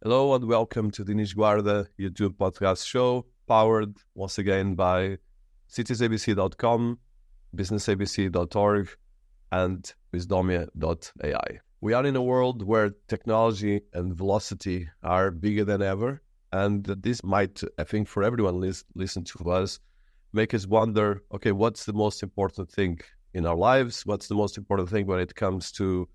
Hello and welcome to Dinis Guarda YouTube podcast show, powered once again by citiesabc.com, businessabc.org, and wisdomia.ai. We are in a world where technology and velocity are bigger than ever, and this might, I think, for everyone listen to us, make us wonder, okay, what's the most important thing in our lives? What's the most important thing when it comes to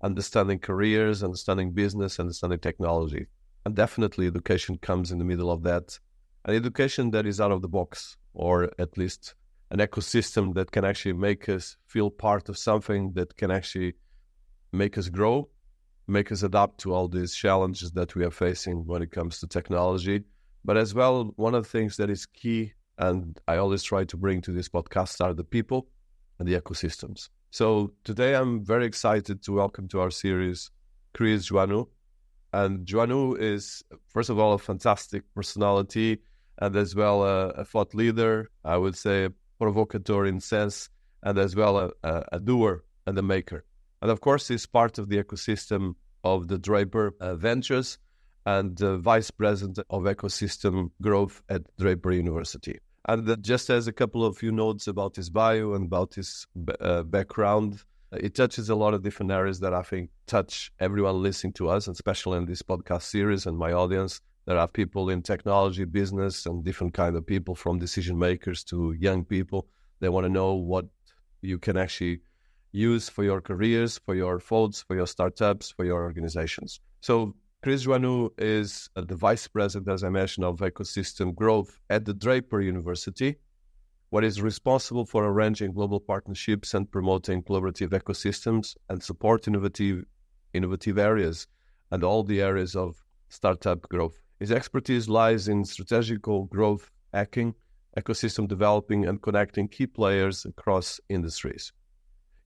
understanding careers, understanding business, understanding technology? And definitely education comes in the middle of that. An education that is out of the box, or at least an ecosystem that can actually make us feel part of something, that can actually make us grow, make us adapt to all these challenges that we are facing when it comes to technology. But as well, one of the things that is key, and I always try to bring to this podcast, are the people and the ecosystems. So today I'm very excited to welcome to our series Chris Joannou. And Joannou is, first of all, a fantastic personality and as well a thought leader, I would say a provocateur in sense, and as well a doer and a maker. And of course, he's part of the ecosystem of the Draper Ventures and Vice President of Ecosystem Growth at Draper University. And just as a couple of few notes about his bio and about his background, it touches a lot of different areas that I think touch everyone listening to us, and especially in this podcast series and my audience. There are people in technology, business, and different kind of people, from decision makers to young people. They want to know what you can actually use for your careers, for your thoughts, for your startups, for your organizations. So Chris Joannou is the Vice President, as I mentioned, of Ecosystem Growth at the Draper University, what is responsible for arranging global partnerships and promoting collaborative ecosystems and support innovative areas and all the areas of startup growth. His expertise lies in strategical growth hacking, ecosystem developing, and connecting key players across industries.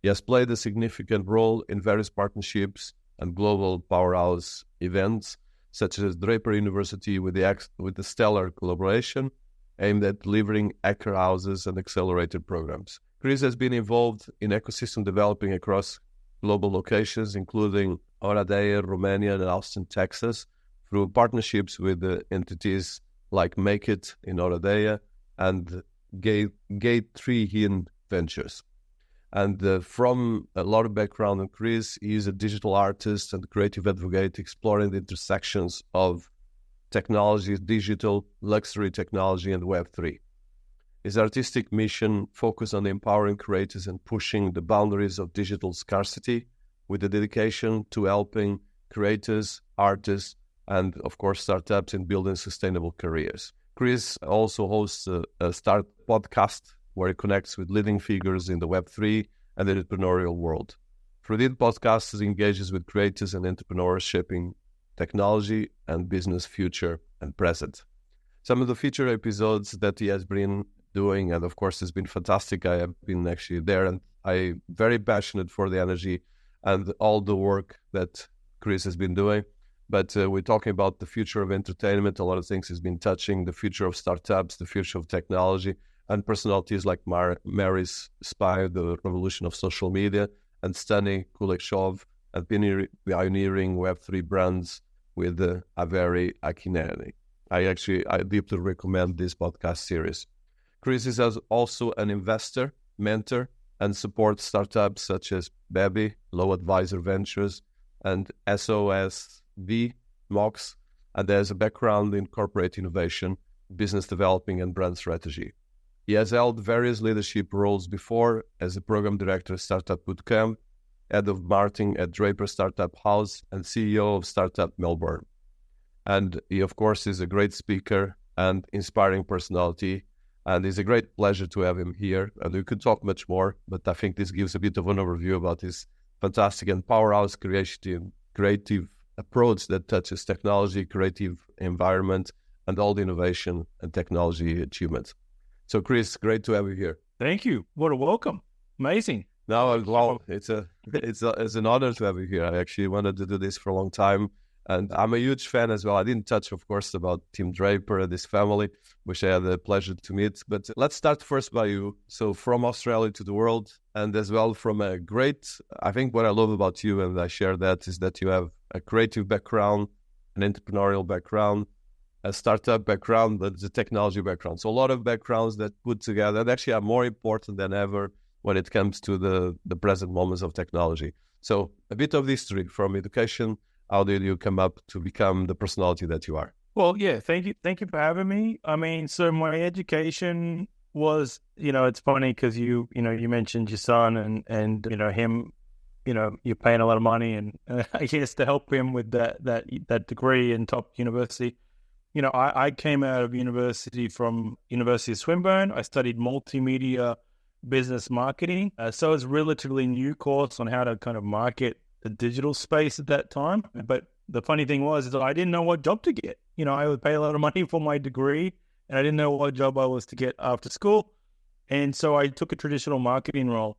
He has played a significant role in various partnerships and global powerhouse events, such as Draper University with the stellar collaboration aimed at delivering hacker houses and accelerator programs. Chris has been involved in ecosystem developing across global locations, including Oradea, Romania, and Austin, Texas, through partnerships with entities like Make It in Oradea and Gate 3 Ventures. And from a lot of background on Chris, he is a digital artist and creative advocate exploring the intersections of technology, digital, luxury technology, and Web3. His artistic mission focuses on empowering creators and pushing the boundaries of digital scarcity with a dedication to helping creators, artists, and of course startups in building sustainable careers. Chris also hosts a Start podcast where he connects with leading figures in the Web3 and the entrepreneurial world. Through this podcast, he engages with creators and entrepreneurs shaping technology and business future and present. Some of the feature episodes that he has been doing, and of course, has been fantastic. I have been actually there, and I'm very passionate for the energy and all the work that Chris has been doing. But we're talking about the future of entertainment. A lot of things he's been touching, the future of startups, the future of technology, and personalities like Mary's Spy, the revolution of social media, and Stani Kuleshov, and pioneering Web3 brands with Averi Akineri. I deeply recommend this podcast series. Chris is also an investor, mentor, and supports startups such as Bevy, LawAdvisor Ventures, and SOSV MOX, and has a background in corporate innovation, business developing, and brand strategy. He has held various leadership roles before as a program director at Startupbootcamp, head of marketing at Draper Startup House, and CEO of Startup Melbourne. And he, of course, is a great speaker and inspiring personality, and it's a great pleasure to have him here. And we could talk much more, but I think this gives a bit of an overview about his fantastic and powerhouse creative approach that touches technology, creative environment, and all the innovation and technology achievements. So, Chris, great to have you here. Thank you. What a welcome. Amazing. No, well, it's an honor to have you here. I actually wanted to do this for a long time, and I'm a huge fan as well. I didn't touch, of course, about Team Draper and this family, which I had the pleasure to meet. But let's start first by you. So from Australia to the world, and as well from a great, I think what I love about you, and I share that, is that you have a creative background, an entrepreneurial background, a startup background, but the technology background. So a lot of backgrounds that put together that actually are more important than ever when it comes to the present moments of technology. So a bit of history from education. How did you come up to become the personality that you are? Well, yeah, thank you for having me. I mean, so my education was, it's funny because you mentioned your son and him, you're paying a lot of money and I guess to help him with that degree in top university. I came out of university from University of Swinburne. I studied multimedia business marketing. So it was a relatively new course on how to kind of market the digital space at that time. But the funny thing was that I didn't know what job to get. I would pay a lot of money for my degree and I didn't know what job I was to get after school. And so I took a traditional marketing role.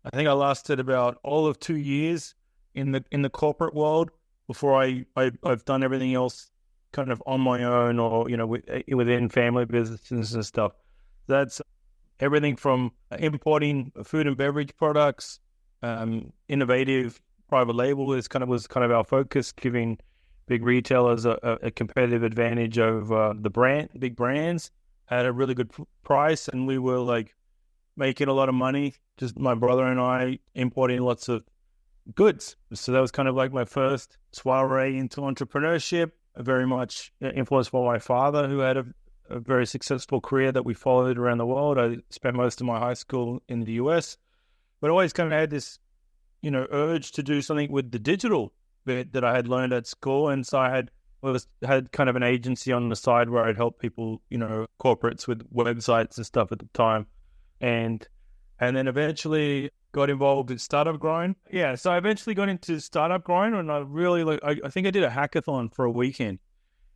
I think I lasted about all of 2 years in the corporate world before I've done everything else kind of on my own or, within family businesses and stuff. That's everything from importing food and beverage products, innovative private label was kind of our focus, giving big retailers a competitive advantage over the big brands at a really good price. And we were like making a lot of money, just my brother and I importing lots of goods. So that was kind of like my first soiree into entrepreneurship, very much influenced by my father, who had a very successful career that we followed around the world. I spent most of my high school in the US, but always kind of had this, urge to do something with the digital bit that I had learned at school. And so I had kind of an agency on the side where I'd help people, corporates with websites and stuff at the time. And then eventually got involved in startup grind. Yeah, so I eventually got into startup grind and I really I think I did a hackathon for a weekend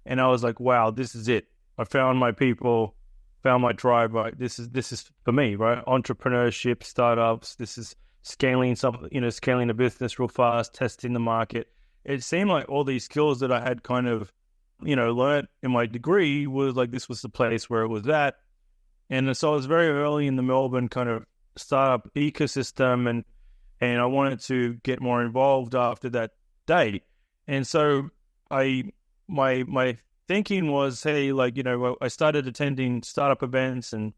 and I was like, wow, this is it. I found my people, found my tribe, right? This is for me, right? Entrepreneurship, startups, this is scaling scaling a business real fast, testing the market. It seemed like all these skills that I had kind of, learned in my degree was like, this was the place where it was at. And so I was very early in the Melbourne kind of startup ecosystem and I wanted to get more involved after that day. And so my thinking was, hey, I started attending startup events and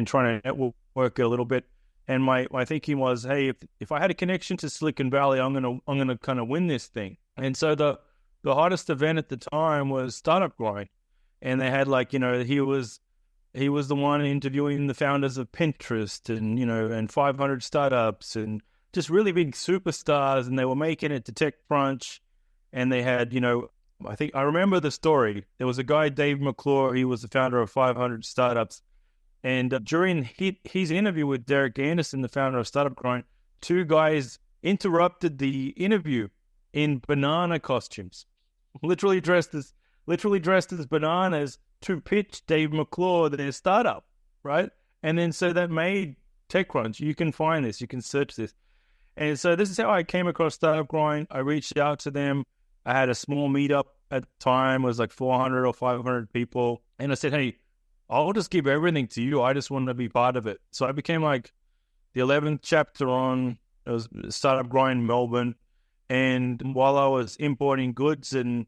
trying to network a little bit. And my thinking was, hey, if I had a connection to Silicon Valley, I'm gonna kind of win this thing. And so the hottest event at the time was Startup Grind, and they had he was the one interviewing the founders of Pinterest and 500 startups and just really big superstars, and they were making it to TechCrunch, and they had I think I remember the story. There was a guy, Dave McClure, he was the founder of 500 startups. And during his interview with Derek Anderson, the founder of Startup Grind, two guys interrupted the interview in banana costumes, literally dressed as bananas to pitch Dave McClure their startup, right? And then so that made TechCrunch. You can find this, you can search this. And so this is how I came across Startup Grind. I reached out to them. I had a small meetup at the time. It was like 400 or 500 people. And I said, hey, I'll just give everything to you. I just want to be part of it. So I became like the 11th chapter on it was Startup Grind Melbourne. And while I was importing goods and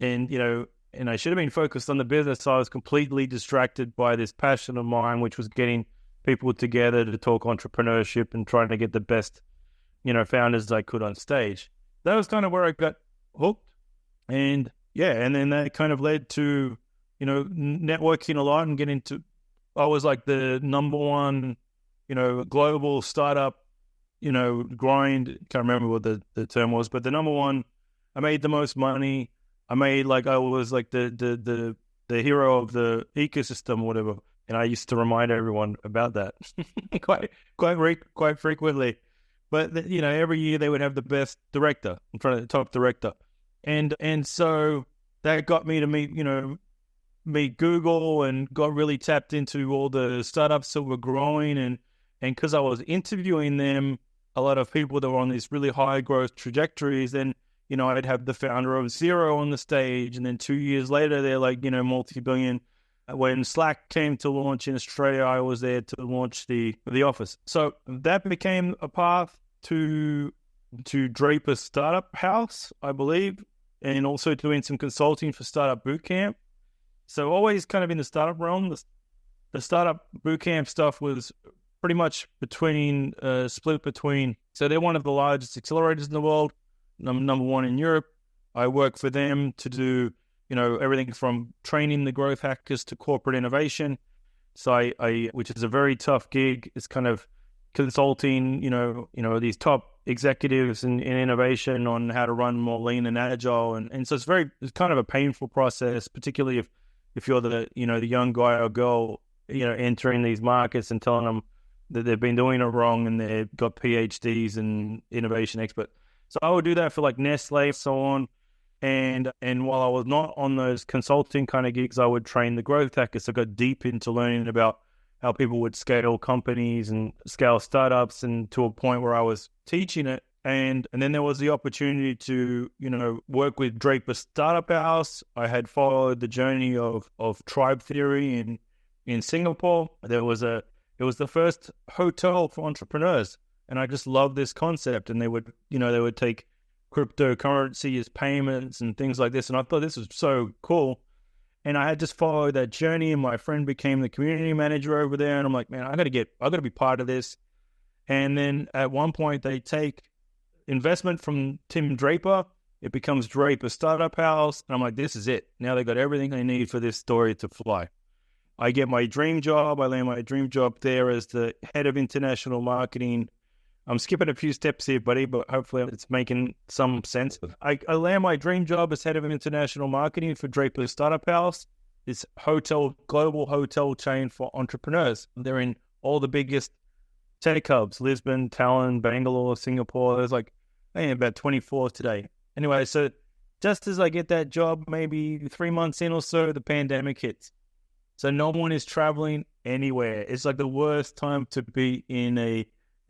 I should have been focused on the business, I was completely distracted by this passion of mine, which was getting people together to talk entrepreneurship and trying to get the best, founders I could on stage. That was kind of where I got hooked. And then that kind of led to networking a lot and getting to, I was like the number one, global startup, grind. Can't remember what the term was, but the number one, I made the most money. I was like the hero of the ecosystem or whatever. And I used to remind everyone about that quite frequently. But, every year they would have the best director in front of the top director. And so that got me to meet Google and got really tapped into all the startups that were growing. And because I was interviewing them, a lot of people that were on these really high growth trajectories, then, I'd have the founder of Xero on the stage. And then 2 years later, they're like, multi-billion. When Slack came to launch in Australia, I was there to launch the office. So that became a path to Draper Startup House, I believe. and also doing some consulting for Startup Bootcamp. So always kind of in the startup realm. The Startup Bootcamp stuff was pretty much split between. So they're one of the largest accelerators in the world, number one in Europe. I work for them to do, everything from training the growth hackers to corporate innovation. So I which is a very tough gig. It's kind of consulting, these top executives in innovation on how to run more lean and agile. And so it's kind of a painful process, particularly if you're the young guy or girl, entering these markets and telling them that they've been doing it wrong and they've got PhDs and innovation expert. So I would do that for like Nestle, so on. And while I was not on those consulting kind of gigs, I would train the growth hackers. So I got deep into learning about how people would scale companies and scale startups, and to a point where I was teaching it. And then there was the opportunity to, work with Draper Startup House. I had followed the journey of tribe theory in Singapore. It was the first hotel for entrepreneurs. And I just loved this concept. And they would take cryptocurrency as payments and things like this. And I thought this was so cool. And I had just followed that journey, and my friend became the community manager over there. And I'm like, man, I got to be part of this. And then at one point they take investment from Tim Draper. It becomes Draper Startup House. And I'm like, this is it. Now they got everything they need for this story to fly. I get my dream job. I land my dream job there as the head of international marketing. I'm skipping a few steps here, buddy, but hopefully it's making some sense. I land my dream job as head of international marketing for Draper Startup House, this global hotel chain for entrepreneurs. They're in all the biggest tech hubs, Lisbon, Tallinn, Bangalore, Singapore. There's about 24 today. Anyway, so just as I get that job, maybe 3 months in or so, the pandemic hits. So no one is traveling anywhere. It's like the worst time to be in a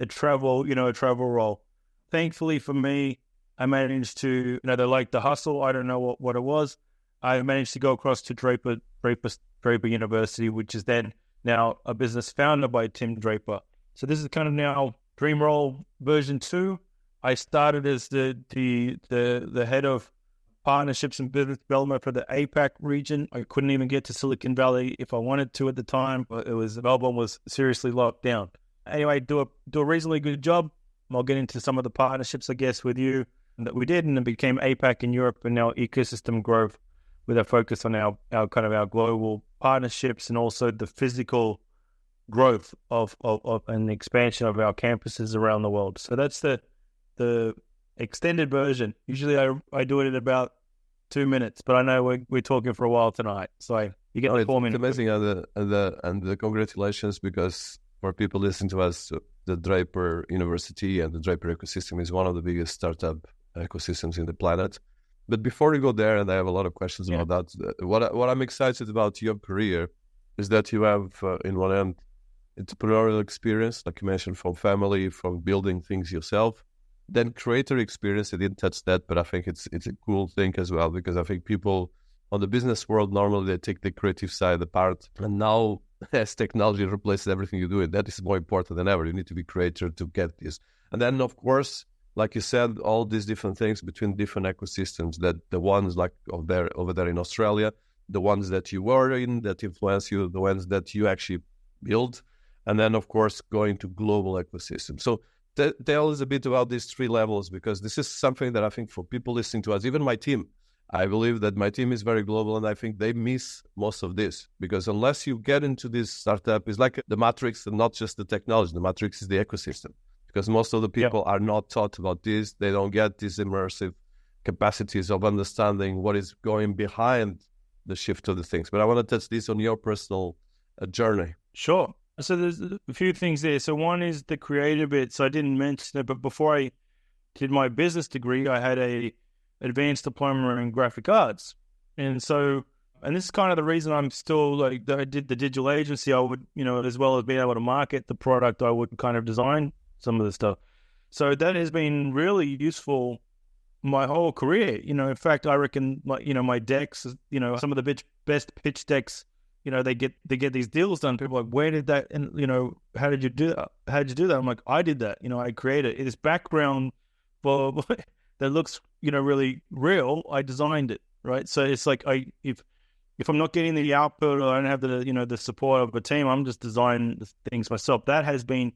travel role. Thankfully for me, I managed to, they like the hustle. I don't know what it was. I managed to go across to Draper University, which is then now a business founded by Tim Draper. So this is kind of now dream role version 2. I started as the head of partnerships and business development for the APAC region. I couldn't even get to Silicon Valley if I wanted to at the time, but Melbourne was seriously locked down. Anyway, do a reasonably good job. I'll get into some of the partnerships, I guess, with you that we did, and it became APAC in Europe and now ecosystem growth with a focus on our global partnerships and also the physical growth of and the expansion of our campuses around the world. So that's the extended version. Usually I do it in about 2 minutes, but I know we're talking for a while tonight. So you get 4 minutes. It's amazing, and the congratulations, because for people listening to us, the Draper University and the Draper ecosystem is one of the biggest startup ecosystems in the planet. But before we go there, and I have a lot of questions about that, what I'm excited about your career is that you have, in one end, entrepreneurial experience, like you mentioned, from family, from building things yourself. Then creator experience, I didn't touch that, but I think it's a cool thing as well, because I think people on the business world, normally they take the creative side apart. And now, as technology replaces everything you do, that is more important than ever. You need to be creator to get this. And then, of course, like you said, all these different things between different ecosystems, that the ones like over there in Australia, the ones that you were in that influence you, the ones that you actually build, and then, of course, going to global ecosystems. So tell us a bit about these 3 levels, because this is something that I think for people listening to us, even my team, I believe that my team is very global, and I think they miss most of this, because unless you get into this startup, it's like the matrix and not just the technology. The matrix is the ecosystem, because most of the people are not taught about this. They don't get these immersive capacities of understanding what is going behind the shift of the things. But I want to touch this on your personal journey. Sure. So there's a few things there. So one is the creative bit. So I didn't mention it, but before I did my business degree, I had a advanced diploma in graphic arts. And this is kind of the reason I'm still I did the digital agency. I would, as well as being able to market the product, I would kind of design some of the stuff. So that has been really useful my whole career. In fact, I reckon my decks, some of the best pitch decks, they get these deals done. People are like, where did that, and how did you do that? How did you do that? I'm like, I did that. I created this background for that looks really real, I designed it, right? So it's like if I'm not getting the output or I don't have the support of a team, I'm just designing the things myself. That has been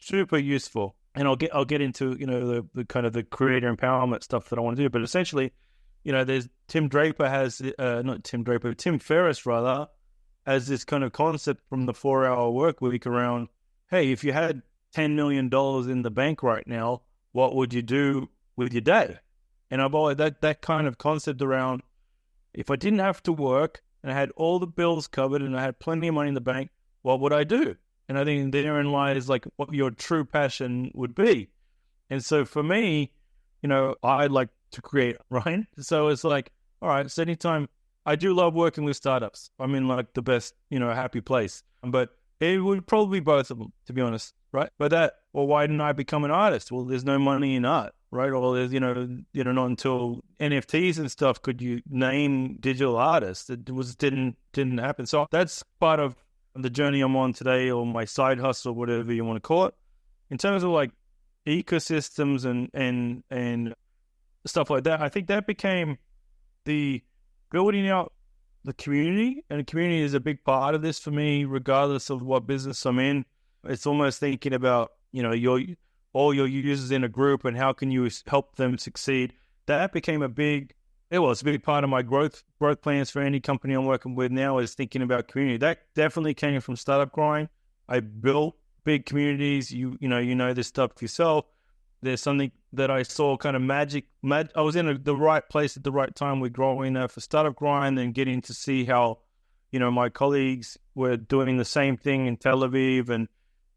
super useful. And I'll get into, the kind of the creator empowerment stuff that I want to do. But essentially, there's Tim Ferriss rather, has this kind of concept from the 4-hour work week around, hey, if you had $10 million in the bank right now, what would you do with your day? And I've always that kind of concept around, if I didn't have to work and I had all the bills covered and I had plenty of money in the bank, what would I do? And I think therein lies like what your true passion would be. And so for me, I like to create, right? So it's like, all right, so anytime I do love working with startups. I'm in like the best, happy place. But it would probably be both of them, to be honest, right? But why didn't I become an artist? Well, there's no money in art, right? Or there's, not until NFTs and stuff could you name digital artists. It didn't happen. So that's part of the journey I'm on today, or my side hustle, whatever you want to call it. In terms of like ecosystems and stuff like that, I think that became the building out the community, and the community is a big part of this for me, regardless of what business I'm in. It's almost thinking about, all your users in a group and how can you help them succeed. That became a big part of my growth plans for any company I'm working with now, is thinking about community. That definitely came from Startup Grind. I built big communities. You know this stuff yourself. There's something that I saw kind of magic. I was in the right place at the right time with growing for Startup Grind and getting to see how, my colleagues were doing the same thing in Tel Aviv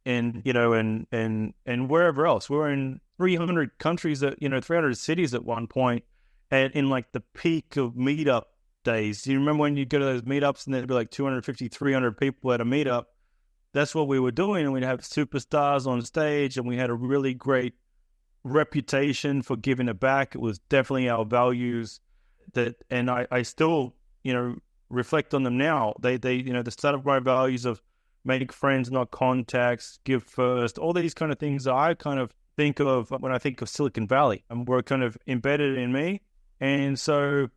and wherever else. We were in 300 countries 300 cities at one point, and in like the peak of meetup days. Do you remember when you go to those meetups and there'd be like 250, 300 people at a meetup? That's what we were doing. And we'd have superstars on stage, and we had a really great reputation for giving it back. It was definitely our values and I still, reflect on them now. They the Startup Grind values of make friends, not contacts, give first, all these kind of things that I kind of think of when I think of Silicon Valley, and were kind of embedded in me. And so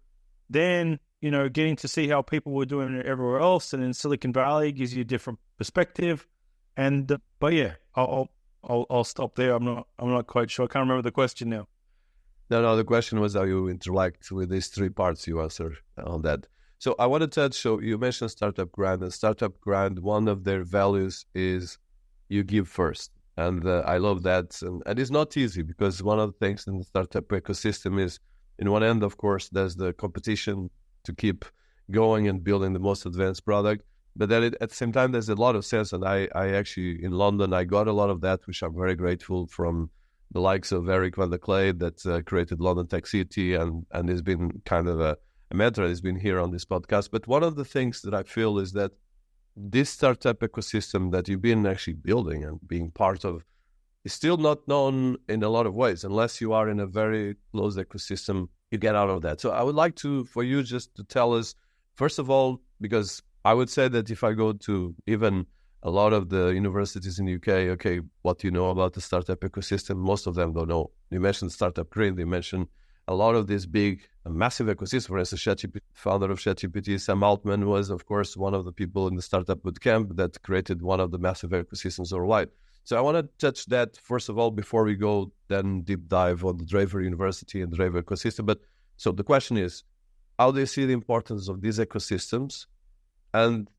then, getting to see how people were doing it everywhere else, and in Silicon Valley gives you a different perspective. And, but yeah, I'll stop there. I'm not quite sure. I can't remember the question now. No, the question was how you interact with these three parts. You answered on that. So I want to touch, so you mentioned Startup Grind, and Startup Grind, one of their values is you give first. And I love that. And it's not easy, because one of the things in the startup ecosystem is, in one end, of course, there's the competition to keep going and building the most advanced product. But then at the same time, there's a lot of sense. And I actually, in London, I got a lot of that, which I'm very grateful from the likes of Eric van der Clay that created London Tech City and has been kind of a mentor. He's been here on this podcast. But one of the things that I feel is that this startup ecosystem that you've been actually building and being part of is still not known in a lot of ways. Unless you are in a very close ecosystem, you get out of that. So I would like for you just to tell us, first of all, because I would say that if I go to even a lot of the universities in the UK, okay, what do you know about the startup ecosystem? Most of them don't know. You mentioned Startup Green, you mentioned a lot of this big, massive ecosystem. For instance, founder of ChatGPT, Sam Altman, was, of course, one of the people in the Startupbootcamp that created one of the massive ecosystems worldwide. So I want to touch that, first of all, before we go then deep dive on the Draper University and the Draper ecosystem. But so the question is, how do you see the importance of these ecosystems? And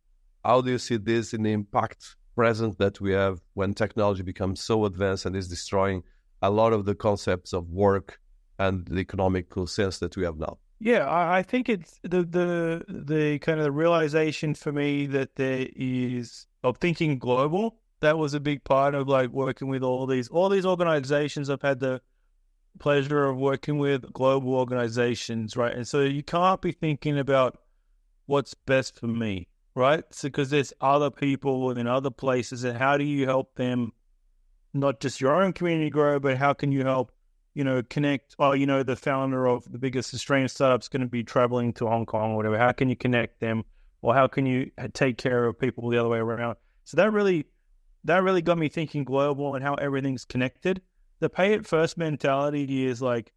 how do you see this in the impact present that we have when technology becomes so advanced and is destroying a lot of the concepts of work and the economical sense that we have now? Yeah, I think it's the kind of the realization for me that there is of thinking global. That was a big part of like working with all these organizations. I've had the pleasure of working with global organizations, right? And so you can't be thinking about what's best for me, right? So because there's other people in other places, and how do you help them, not just your own community grow, but how can you help, connect? Oh, the founder of the biggest Australian startup's going to be traveling to Hong Kong or whatever. How can you connect them? Or how can you take care of people the other way around? So that really got me thinking global and how everything's connected. The pay it first mentality is like,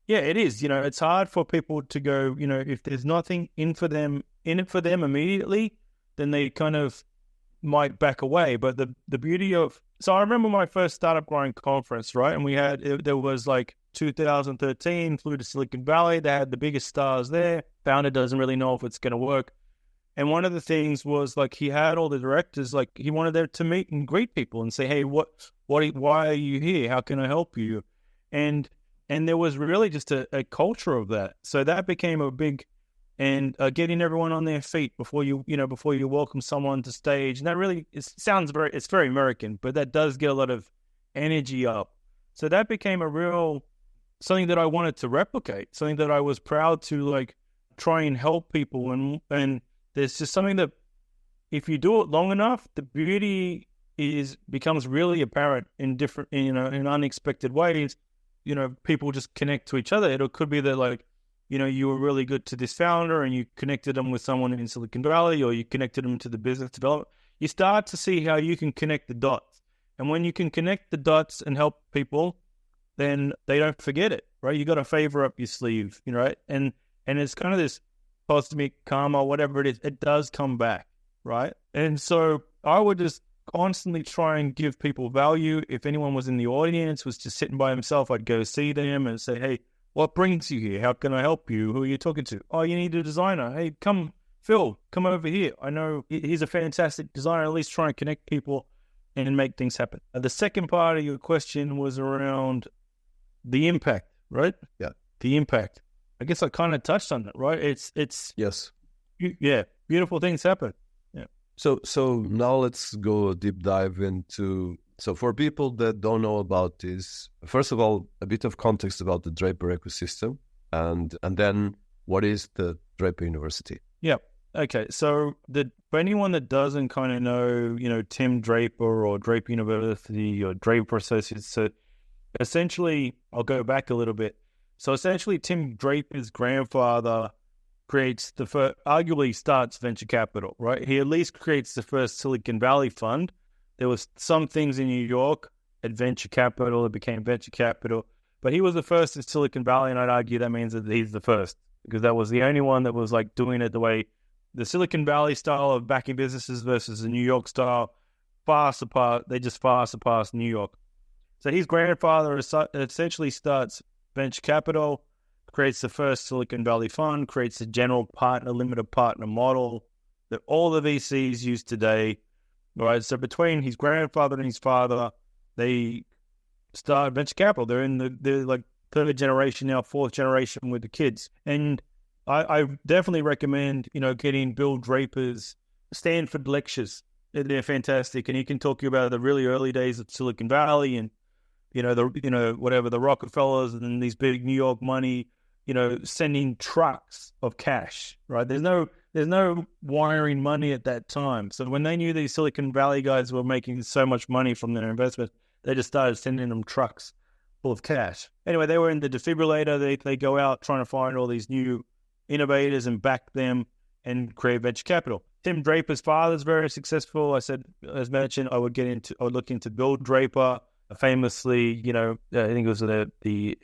Yeah, it is. It's hard for people to go, if there's nothing in it for them immediately, then they kind of might back away. But the beauty of, so I remember my first startup growing conference, right? And there was like 2013, flew to Silicon Valley. They had the biggest stars there. Founder doesn't really know if it's going to work. And one of the things was like, he had all the directors, like he wanted them to meet and greet people and say, hey, why are you here? How can I help you? And there was really just a culture of that. So that became a big, and getting everyone on their feet before you welcome someone to stage. And that really, it's very American, but that does get a lot of energy up. So that became something that I wanted to replicate, something that I was proud to like try and help people. And there's just something that if you do it long enough, the beauty becomes really apparent in different, in unexpected ways. People just connect to each other. It could be that like, you were really good to this founder and you connected them with someone in Silicon Valley, or you connected them to the business development. You start to see how you can connect the dots. And when you can connect the dots and help people, then they don't forget it, right? You got a favor up your sleeve, right? And it's kind of this cosmic karma, whatever it is, it does come back, right? And so I would just constantly try and give people value. If anyone was in the audience, was just sitting by himself, I'd go see them and say, hey, what brings you here? How can I help you? Who are you talking to? Oh, you need a designer. Hey, Phil, come over here. I know he's a fantastic designer. At least try and connect people and make things happen. The second part of your question was around the impact, right? Yeah. The impact. I guess I kind of touched on that, right? It's yes. Yeah, beautiful things happen. Yeah. So now let's go a deep dive into. So for people that don't know about this, first of all, a bit of context about the Draper ecosystem, and then what is the Draper University? Yeah. Okay. So for anyone that doesn't kind of know, Tim Draper or Draper University or Draper Associates, so essentially, I'll go back a little bit. So essentially, Tim Draper's grandfather creates arguably starts venture capital, right? He at least creates the first Silicon Valley fund. There was some things in New York at venture capital. It became venture capital. But he was the first in Silicon Valley, and I'd argue that means that he's the first, because that was the only one that was like doing it the way the Silicon Valley style of backing businesses versus the New York style they just far surpassed New York. So his grandfather essentially starts venture capital, creates the first Silicon Valley fund, creates a general partner, limited partner model that all the VCs use today. Right. So between his grandfather and his father, they start venture capital. They're like third generation now, fourth generation with the kids. And I definitely recommend, getting Bill Draper's Stanford lectures. They're fantastic. And he can talk to you about the really early days of Silicon Valley and, the Rockefellers and these big New York money, sending trucks of cash, right? There's no wiring money at that time. So when they knew these Silicon Valley guys were making so much money from their investment, they just started sending them trucks full of cash. Anyway, they were in the defibrillator. They go out trying to find all these new innovators and back them and create venture capital. Tim Draper's father is very successful. I said, as mentioned, I would look into Bill Draper, famously, I think it was the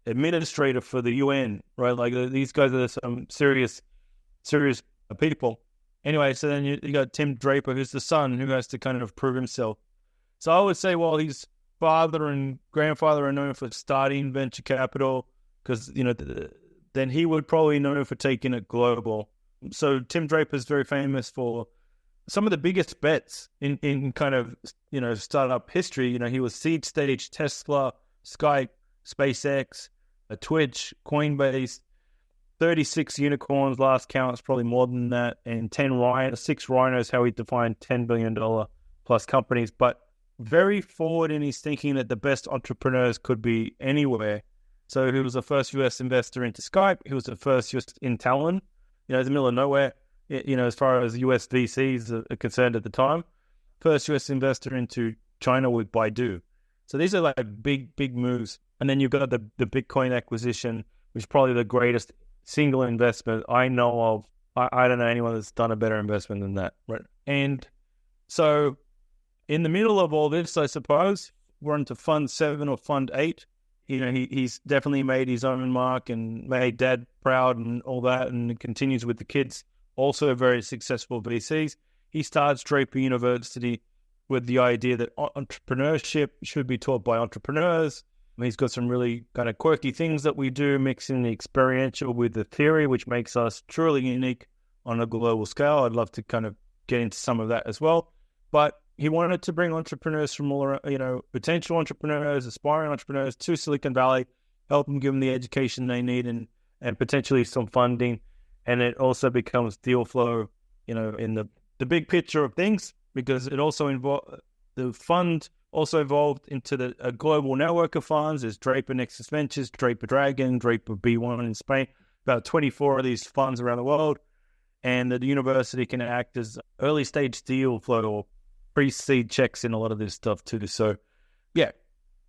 administrator for the UN, right? Like these guys are some serious people. Anyway, so then you got Tim Draper, who's the son, who has to kind of prove himself. So I would say, well, his father and grandfather are known for starting venture capital, because, then he would probably know for taking it global. So Tim Draper is very famous for some of the biggest bets in kind of, startup history. He was seed stage Tesla, Skype, SpaceX, Twitch, Coinbase, 36 unicorns, last count is probably more than that, and 6 rhinos, how he defined $10 billion plus companies, but very forward in his thinking that the best entrepreneurs could be anywhere. So he was the first US investor into Skype. He was the first US in Talon, in the middle of nowhere, as far as US VCs are concerned at the time. First US investor into China with Baidu. So these are like big moves. And then you've got the Bitcoin acquisition, which is probably the greatest single investment I know of. I don't know anyone that's done a better investment than that, right? And so in the middle of all this, I suppose, we're into Fund 7 or Fund 8. he's definitely made his own mark and made dad proud and all that, and continues with the kids, also very successful VCs. He starts Draper University with the idea that entrepreneurship should be taught by entrepreneurs. He's got some really kind of quirky things that we do, mixing the experiential with the theory, which makes us truly unique on a global scale. I'd love to kind of get into some of that as well. But he wanted to bring entrepreneurs from all around, potential entrepreneurs, aspiring entrepreneurs to Silicon Valley, help them, give them the education they need and potentially some funding. And it also becomes deal flow, in the big picture of things, because it also the fund also evolved into a global network of funds. There's Draper Nexus Ventures, Draper Dragon, Draper B1 in Spain, about 24 of these funds around the world. And the university can act as early stage deal flow or pre-seed checks in a lot of this stuff too. So, yeah,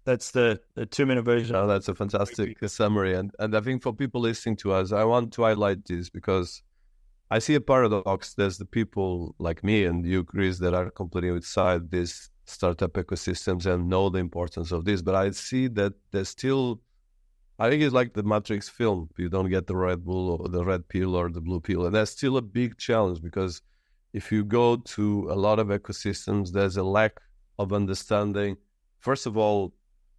that's the 2-minute version. Oh, that's a fantastic summary. And I think for people listening to us, I want to highlight this because I see a paradox. There's the people like me and you, Chris, that are completely outside these startup ecosystems and know the importance of this. But I see that there's still, I think it's like the Matrix film. You don't get the Red Bull or the red pill or the blue pill. And that's still a big challenge because if you go to a lot of ecosystems, there's a lack of understanding, first of all,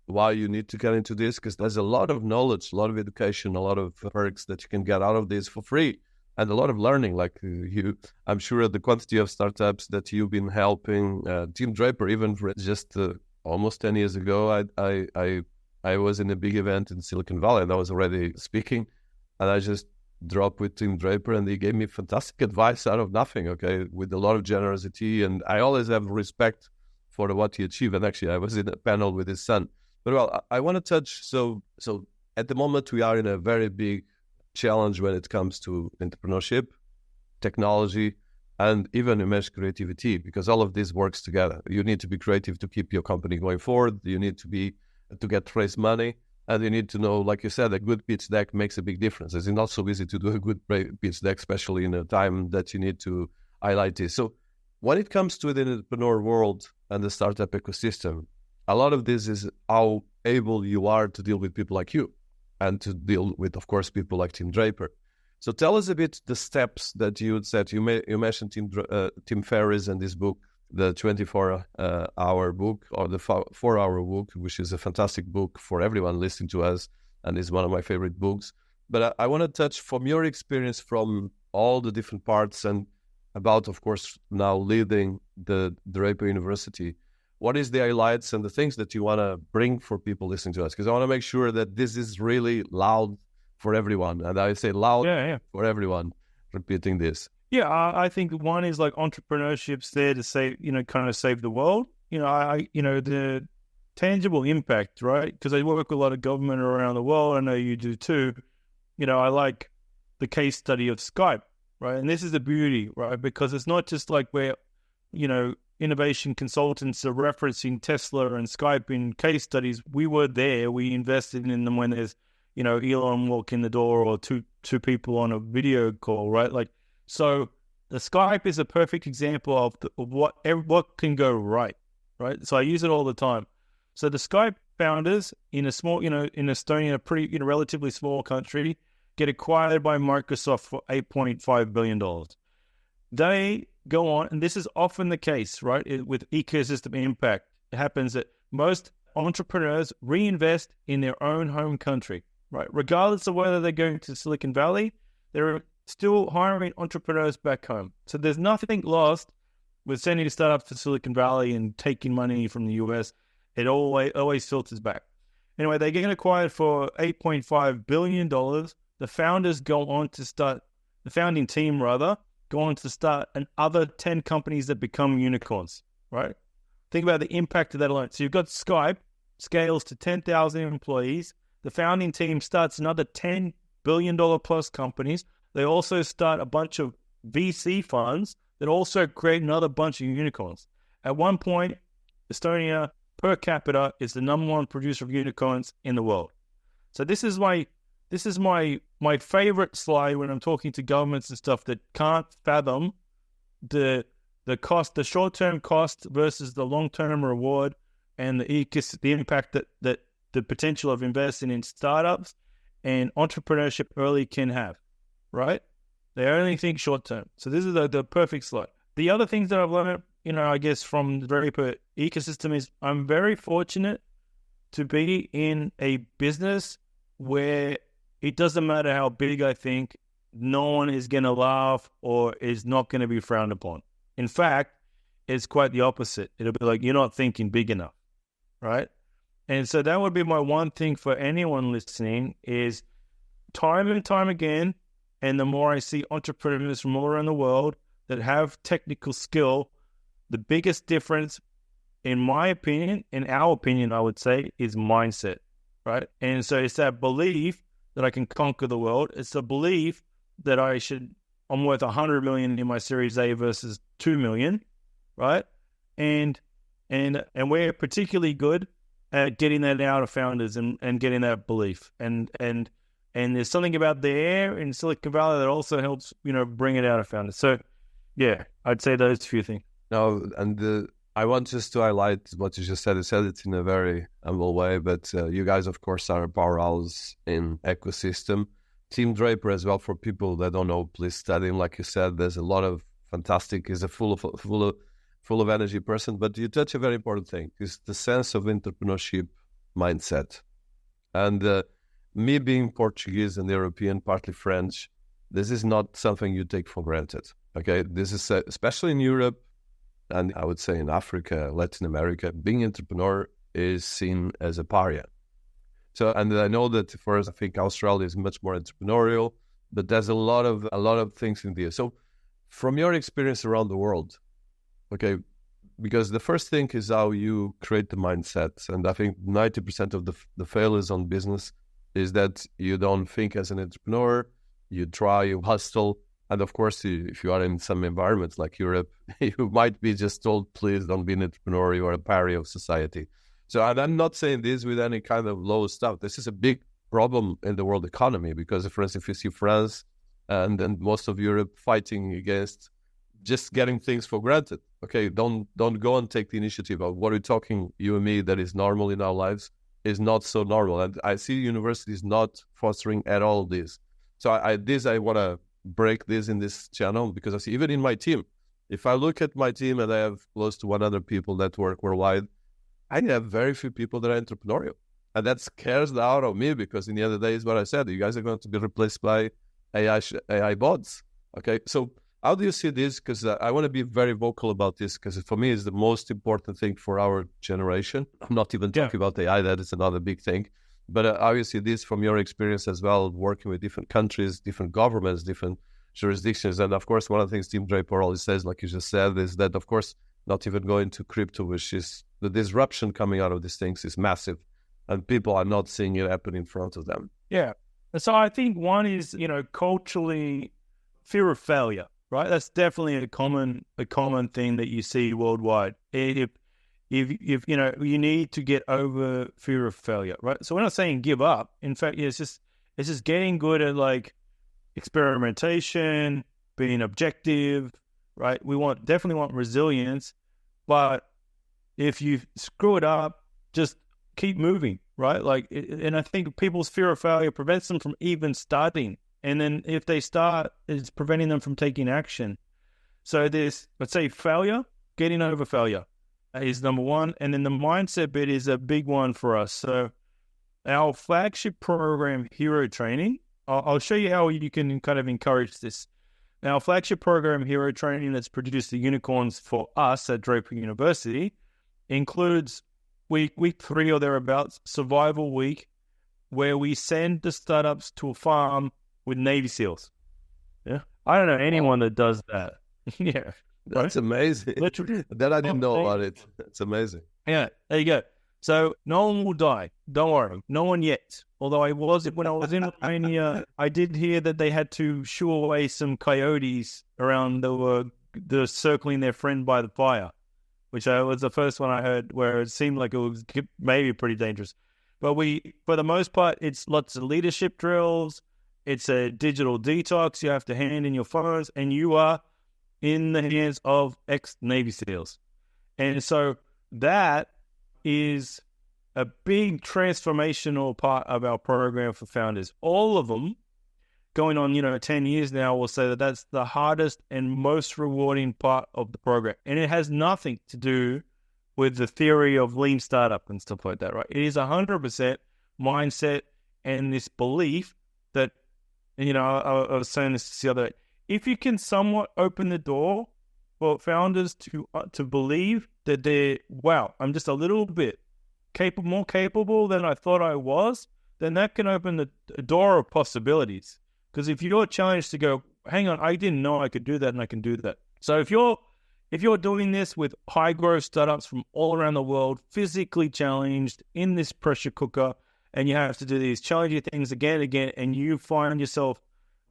why you need to get into this, because there's a lot of knowledge, a lot of education, a lot of perks that you can get out of this for free, and a lot of learning. Like I'm sure the quantity of startups that you've been helping, Team Draper, even for just almost 10 years ago, I was in a big event in Silicon Valley and I was already speaking, and I just dropped with Team Draper and he gave me fantastic advice out of nothing, okay, with a lot of generosity, and I always have respect for what he achieved. And actually, I was in a panel with his son. But well, I want to touch, so at the moment we are in a very big challenge when it comes to entrepreneurship, technology, and even immense creativity, because all of this works together. You need to be creative to keep your company going forward. You need to get raise money. And you need to know, like you said, a good pitch deck makes a big difference. It's not so easy to do a good pitch deck, especially in a time that you need to highlight this. So when it comes to the entrepreneur world and the startup ecosystem, a lot of this is how able you are to deal with people like you and to deal with, of course, people like Tim Draper. So tell us a bit the steps that you would set. You mentioned Tim Ferriss and this book, the 24-hour book or the 4-hour book, which is a fantastic book for everyone listening to us and is one of my favorite books. But I want to touch from your experience from all the different parts and about, of course, now leading the Draper University. What is the highlights and the things that you want to bring for people listening to us? Because I want to make sure that this is really loud for everyone. And I say loud for everyone, repeating this. Yeah, I think one is like entrepreneurship's there to save, kind of save the world. The tangible impact, right? Because I work with a lot of government around the world. I know you do too. I like the case study of Skype, right? And this is the beauty, right? Because it's not just like where, innovation consultants are referencing Tesla and Skype in case studies. We were there. We invested in them when there's, Elon walk in the door or two people on a video call, right? So the Skype is a perfect example of what can go right? So I use it all the time. So the Skype founders in a small, in Estonia, a pretty, relatively small country, get acquired by Microsoft for $8.5 billion. They go on, and this is often the case, right? With ecosystem impact, it happens that most entrepreneurs reinvest in their own home country, right? Regardless of whether they're going to Silicon Valley, they're still hiring entrepreneurs back home. So there's nothing lost with sending startups to Silicon Valley and taking money from the US. It always filters back. Anyway, they get acquired for $8.5 billion. The founders go on to start, the founding team rather, go on to start another 10 companies that become unicorns, right? Think about the impact of that alone. So you've got Skype, scales to 10,000 employees. The founding team starts another $10 billion plus companies. They also start a bunch of VC funds that also create another bunch of unicorns. At one point, Estonia per capita is the number one producer of unicorns in the world. So this is my favorite slide when I'm talking to governments and stuff that can't fathom the cost, the short-term cost versus the long-term reward and the impact that the potential of investing in startups and entrepreneurship early can have, right? They only think short term. So this is the perfect slot. The other things that I've learned, I guess from the Draper ecosystem is I'm very fortunate to be in a business where it doesn't matter how big I think, no one is going to laugh or is not going to be frowned upon. In fact, it's quite the opposite. It'll be like, you're not thinking big enough, right? And so that would be my one thing for anyone listening is time and time again, and the more I see entrepreneurs from all around the world that have technical skill, the biggest difference, in my opinion, in our opinion, I would say, is mindset, right? And so it's that belief that I can conquer the world. It's the belief that I'm worth 100 million in my Series A versus 2 million, right? And we're particularly good at getting that out of founders and getting that belief. And there's something about the air in Silicon Valley that also helps, bring it out of founders. So yeah, I'd say those few things. No, and I want just to highlight what you just said. You said it in a very humble way, but you guys, of course, are a powerhouse in ecosystem. Team Draper as well, for people that don't know, please study him. Like you said, there's a lot of fantastic, he's a full of energy person, but you touch a very important thing, is the sense of entrepreneurship mindset. And me being Portuguese and European, partly French, this is not something you take for granted, okay? This is, especially in Europe, and I would say in Africa, Latin America, being an entrepreneur is seen as a pariah. So, and I know that for us, I think Australia is much more entrepreneurial, but there's a lot of things in there. So from your experience around the world, okay, because the first thing is how you create the mindset. And I think 90% of the failures on business is that you don't think as an entrepreneur, you try, you hustle. And of course, if you are in some environments like Europe, you might be just told, please don't be an entrepreneur, you are a pariah of society. So I'm not saying this with any kind of low stuff. This is a big problem in the world economy because, for instance, if you see France and most of Europe fighting against just getting things for granted, okay, don't go and take the initiative of what we're talking, you and me, that is normal in our lives is not so normal. And I see universities not fostering at all this. So I want to break this in this channel because I see even in my team, if I look at my team and I have close to 100 people that work worldwide, I have very few people that are entrepreneurial. And that scares the out of me because in the other days, what I said, you guys are going to be replaced by AI bots. Okay, so how do you see this? Because I want to be very vocal about this because for me, it's the most important thing for our generation. I'm not even talking about AI, that is another big thing. But how you see this from your experience as well, working with different countries, different governments, different jurisdictions. And of course, one of the things Team Draper always says, like you just said, is that, of course, not even going to crypto, which is the disruption coming out of these things is massive. And people are not seeing it happen in front of them. Yeah. So I think one is, culturally, fear of failure, right? That's definitely a common thing that you see worldwide. If you need to get over fear of failure, right? So we're not saying give up. In fact, it's just getting good at like experimentation, being objective, right? We definitely want resilience, but if you screw it up, just keep moving, right? And I think people's fear of failure prevents them from even starting. And then if they start, it's preventing them from taking action. So there's, let's say, failure, getting over failure is number one. And then the mindset bit is a big one for us. So our flagship program, Hero Training, I'll show you how you can kind of encourage this. Our flagship program, Hero Training, that's produced the unicorns for us at Draper University, includes week 3 or thereabouts, survival week, where we send the startups to a farm with Navy SEALs. Yeah, I don't know anyone that does that. Yeah, that's amazing. Literally, that I didn't know about it. That's amazing. Yeah, there you go. So no one will die. Don't worry, no one yet. Although when I was in Romania, I did hear that they had to shoo away some coyotes around the circling their friend by the fire, which was the first one I heard where it seemed like it was maybe pretty dangerous. But for the most part, it's lots of leadership drills. It's a digital detox. You have to hand in your phones, and you are in the hands of ex-Navy SEALs. And so that is a big transformational part of our program for founders. All of them going on, 10 years now, will say that that's the hardest and most rewarding part of the program. And it has nothing to do with the theory of lean startup and stuff like that, right? It is 100% mindset and this belief that, I was saying this the other day, if you can somewhat open the door for founders to believe that I'm just a little bit more capable than I thought I was, then that can open the door of possibilities. Because if you're challenged to go, hang on, I didn't know I could do that and I can do that. So if you're doing this with high growth startups from all around the world, physically challenged in this pressure cooker, and you have to do these challenging things again and again, and you find yourself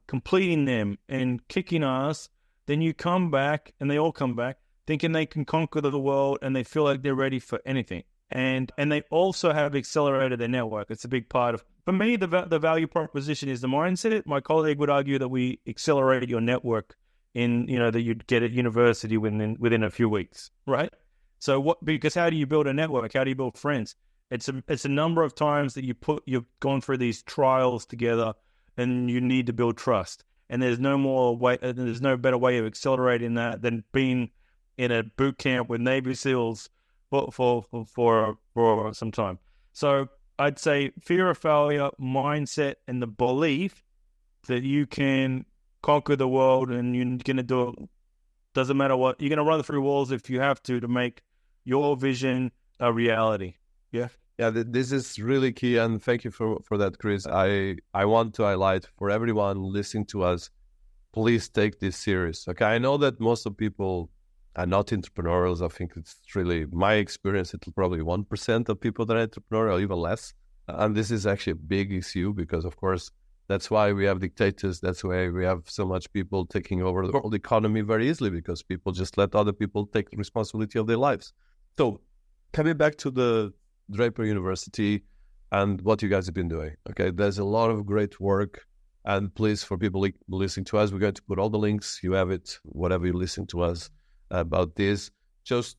completing them and kicking ass, then you come back, and they all come back, thinking they can conquer the world, and they feel like they're ready for anything. And they also have accelerated their network. It's a big part of, for me, the value proposition is the mindset. My colleague would argue that we accelerated your network in, that you'd get at university within a few weeks, right? So because how do you build a network? How do you build friends? It's a number of times that you've gone through these trials together, and you need to build trust. And there's there's no better way of accelerating that than being in a boot camp with Navy SEALs for some time. So I'd say fear of failure, mindset, and the belief that you can conquer the world, and you're going to do it. Doesn't matter what. You're going to run through walls if you have to make your vision a reality. Yeah. Yeah, this is really key, and thank you for that, Chris. I want to highlight for everyone listening to us, please take this serious. Okay, I know that most of people are not entrepreneurials. I think it's really my experience. It's probably 1% of people that are entrepreneurial, even less. And this is actually a big issue because, of course, that's why we have dictators. That's why we have so much people taking over the world economy very easily, because people just let other people take responsibility of their lives. So coming back to the Draper University and what you guys have been doing. Okay, there's a lot of great work. And please, for people listening to us, we're going to put all the links. You have it, whatever you listen to us about this. Just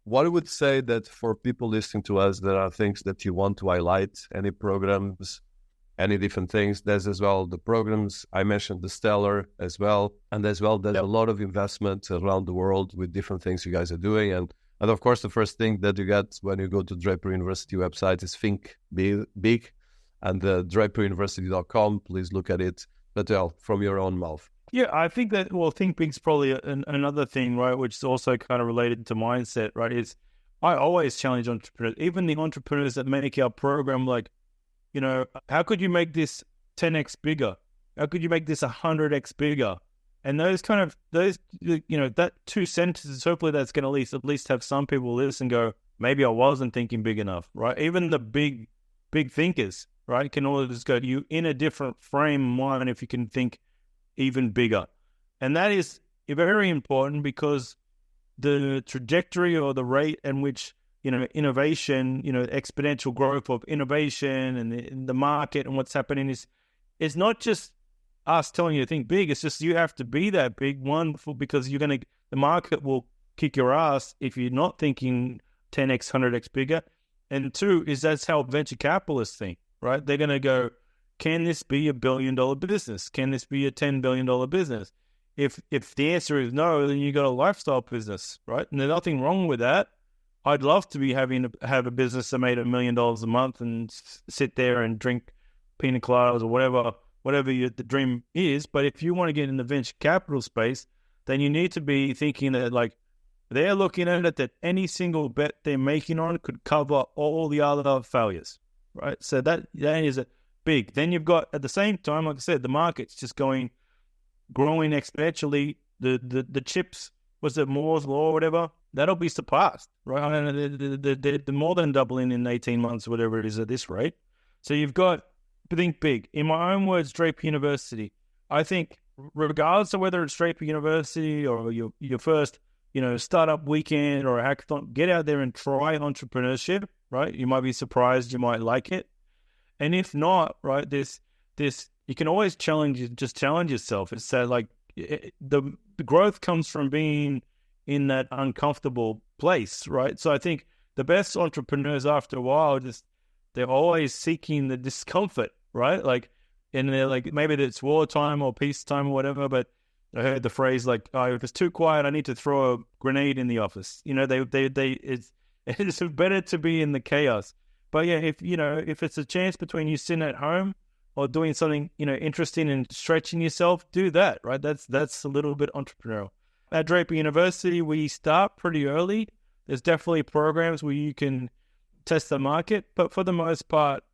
what I would say that for people listening to us, there are things that you want to highlight, any programs, any different things. There's as well the programs. I mentioned the Stellar as well. And as well, there's a lot of investment around the world with different things you guys are doing. And of course, the first thing that you get when you go to Draper University website is Think Big, and draperuniversity.com. Please look at it, but from your own mouth. Yeah, I think that, Think Big's probably another thing, right, which is also kind of related to mindset, right, is I always challenge entrepreneurs, even the entrepreneurs that make our program, like, how could you make this 10x bigger? How could you make this 100x bigger? And that two sentences, hopefully that's going to at least have some people listen and go, maybe I wasn't thinking big enough, right? Even the big thinkers, right, can all just go, you in a different frame of mind if you can think even bigger. And that is very important, because the trajectory or the rate in which, innovation, exponential growth of innovation and the market and what's happening is not just us telling you to think big. It's just you have to be that big, because the market will kick your ass if you're not thinking 10x, 100x bigger. And two is that's how venture capitalists think, right? They're going to go, can this be $1 billion business? Can this be a $10 billion business? If the answer is no, then you got a lifestyle business, right? And there's nothing wrong with that. I'd love to be have a business that made $1 million a month and sit there and drink pina coladas or whatever the dream is. But if you want to get in the venture capital space, then you need to be thinking that, like, they're looking at it that any single bet they're making on could cover all the other failures, right? So that is a big. Then you've got, at the same time, like I said, the market's just growing exponentially. The chips, was it Moore's law or whatever? That'll be surpassed, right? They're more than doubling in 18 months, whatever it is at this rate. So you've got, think big. In my own words, Draper University, I think regardless of whether it's Draper University or your first, startup weekend or a hackathon, get out there and try entrepreneurship, right? You might be surprised, you might like it. And if not, right, this you can always challenge yourself. It's that, like, the growth comes from being in that uncomfortable place, right? So I think the best entrepreneurs after a while, they're always seeking the discomfort, right? Like, and they're like, maybe it's wartime or peacetime or whatever, but I heard the phrase like, oh, if it's too quiet, I need to throw a grenade in the office. It's better to be in the chaos. But yeah, if it's a chance between you sitting at home or doing something, interesting and stretching yourself, do that, right? That's a little bit entrepreneurial. At Draper University, we start pretty early. There's definitely programs where you can test the market, but for the most part,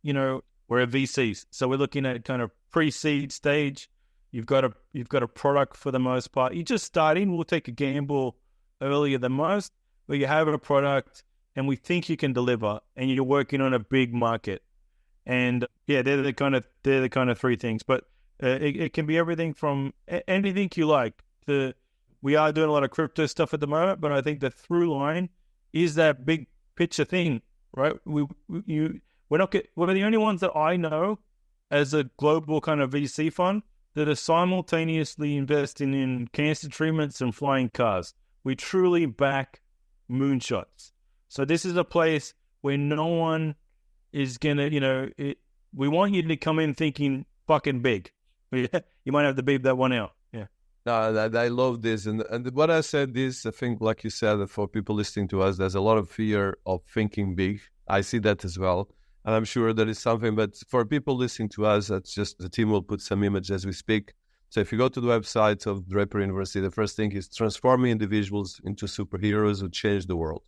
we're at VCs. So we're looking at kind of pre-seed stage. You've got a product for the most part. You're just starting. We'll take a gamble earlier than most, but you have a product and we think you can deliver, and you're working on a big market. And yeah, they're the kind of three things. But it can be everything from anything you like. We are doing a lot of crypto stuff at the moment, but I think the through line is that big picture thing, right? We're the only ones that I know as a global kind of VC fund that are simultaneously investing in cancer treatments and flying cars. We truly back moonshots. So this is a place where no one is gonna, we want you to come in thinking fucking big. You might have to beep that one out. Yeah. No, I love this. And what I said is, I think, like you said, for people listening to us, there's a lot of fear of thinking big. I see that as well. And I'm sure that is something, but for people listening to us, that's just, the team will put some image as we speak. So if you go to the website of Draper University, the first thing is transforming individuals into superheroes who change the world.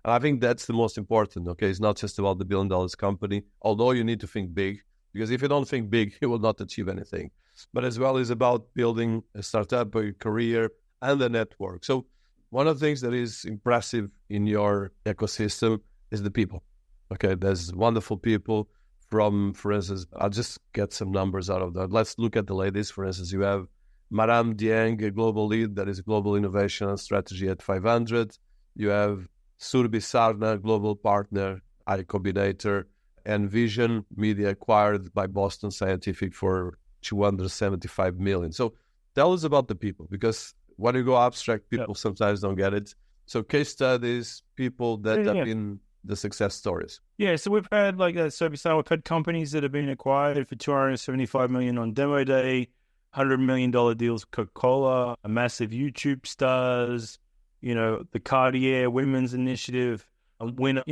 And I think that's the most important, okay? It's not just about the $1 billion company, although you need to think big, because if you don't think big, you will not achieve anything. But as well is about building a startup, a career, and a network. So one of the things that is impressive in your ecosystem is the people. Okay, there's wonderful people from, for instance, I'll just get some numbers out of that. Let's look at the ladies. For instance, you have Madame Dieng, a global lead, that is global innovation and strategy at 500. You have Surbi Sarna, global partner, I Combinator, and Vision Media acquired by Boston Scientific for $275 million. So tell us about the people, because when you go abstract, people sometimes don't get it. So case studies, people that have been the success stories. Yeah, so we've had, like Surbi Sarna, we've had companies that have been acquired for $275 million on demo day, $100 million deals with Coca-Cola, a massive YouTube stars, the Cartier Women's Initiative, a winner.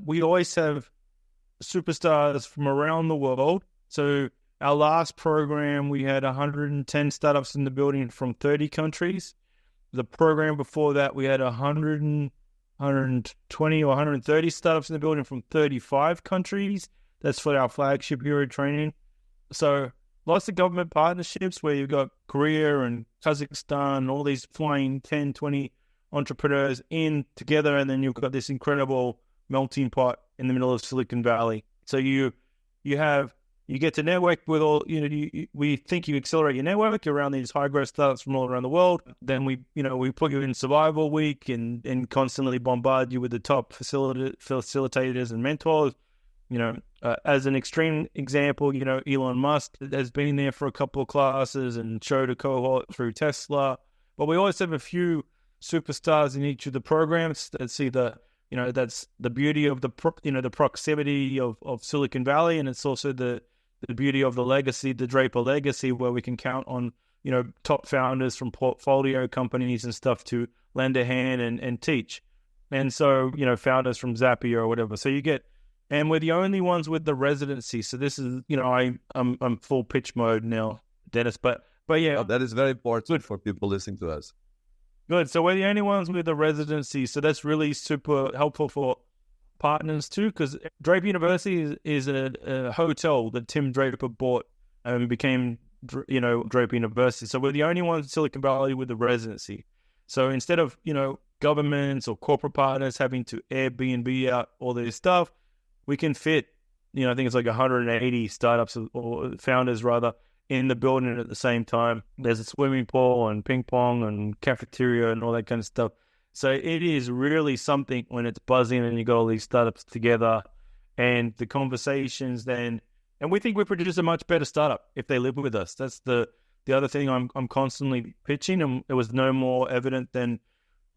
We always have superstars from around the world. So our last program, we had 110 startups in the building from 30 countries. The program before that, we had 120 or 130 startups in the building from 35 countries. That's for our flagship hero training. So lots of government partnerships where you've got Korea and Kazakhstan, all these flying 10, 20 entrepreneurs in together, and then you've got this incredible melting pot in the middle of Silicon Valley. So you get to network with all, we think you accelerate your network around these high growth startups from all around the world. Then we put you in survival week and constantly bombard you with the top facilitators and mentors. As an extreme example, Elon Musk has been there for a couple of classes and showed a cohort through Tesla. But we always have a few superstars in each of the programs. That's either, that's the beauty of the proximity of Silicon Valley, and it's also the beauty of the legacy, the Draper legacy, where we can count on, top founders from portfolio companies and stuff to lend a hand and teach. And so, founders from Zapier or whatever. So and we're the only ones with the residency. So this is, I'm full pitch mode now, Dennis. But yeah. Oh, that is very important for people listening to us. Good. So we're the only ones with the residency. So that's really super helpful for partners too, because Draper University is a hotel that Tim Draper bought and became, Draper University. So we're the only ones in Silicon Valley with the residency. So instead of, governments or corporate partners having to Airbnb out all this stuff, we can fit, I think it's like 180 startups or founders rather in the building at the same time. There's a swimming pool and ping pong and cafeteria and all that kind of stuff. So it is really something when it's buzzing and you got all these startups together and the conversations then, and we think we produce a much better startup if they live with us. That's the other thing I'm constantly pitching, and it was no more evident than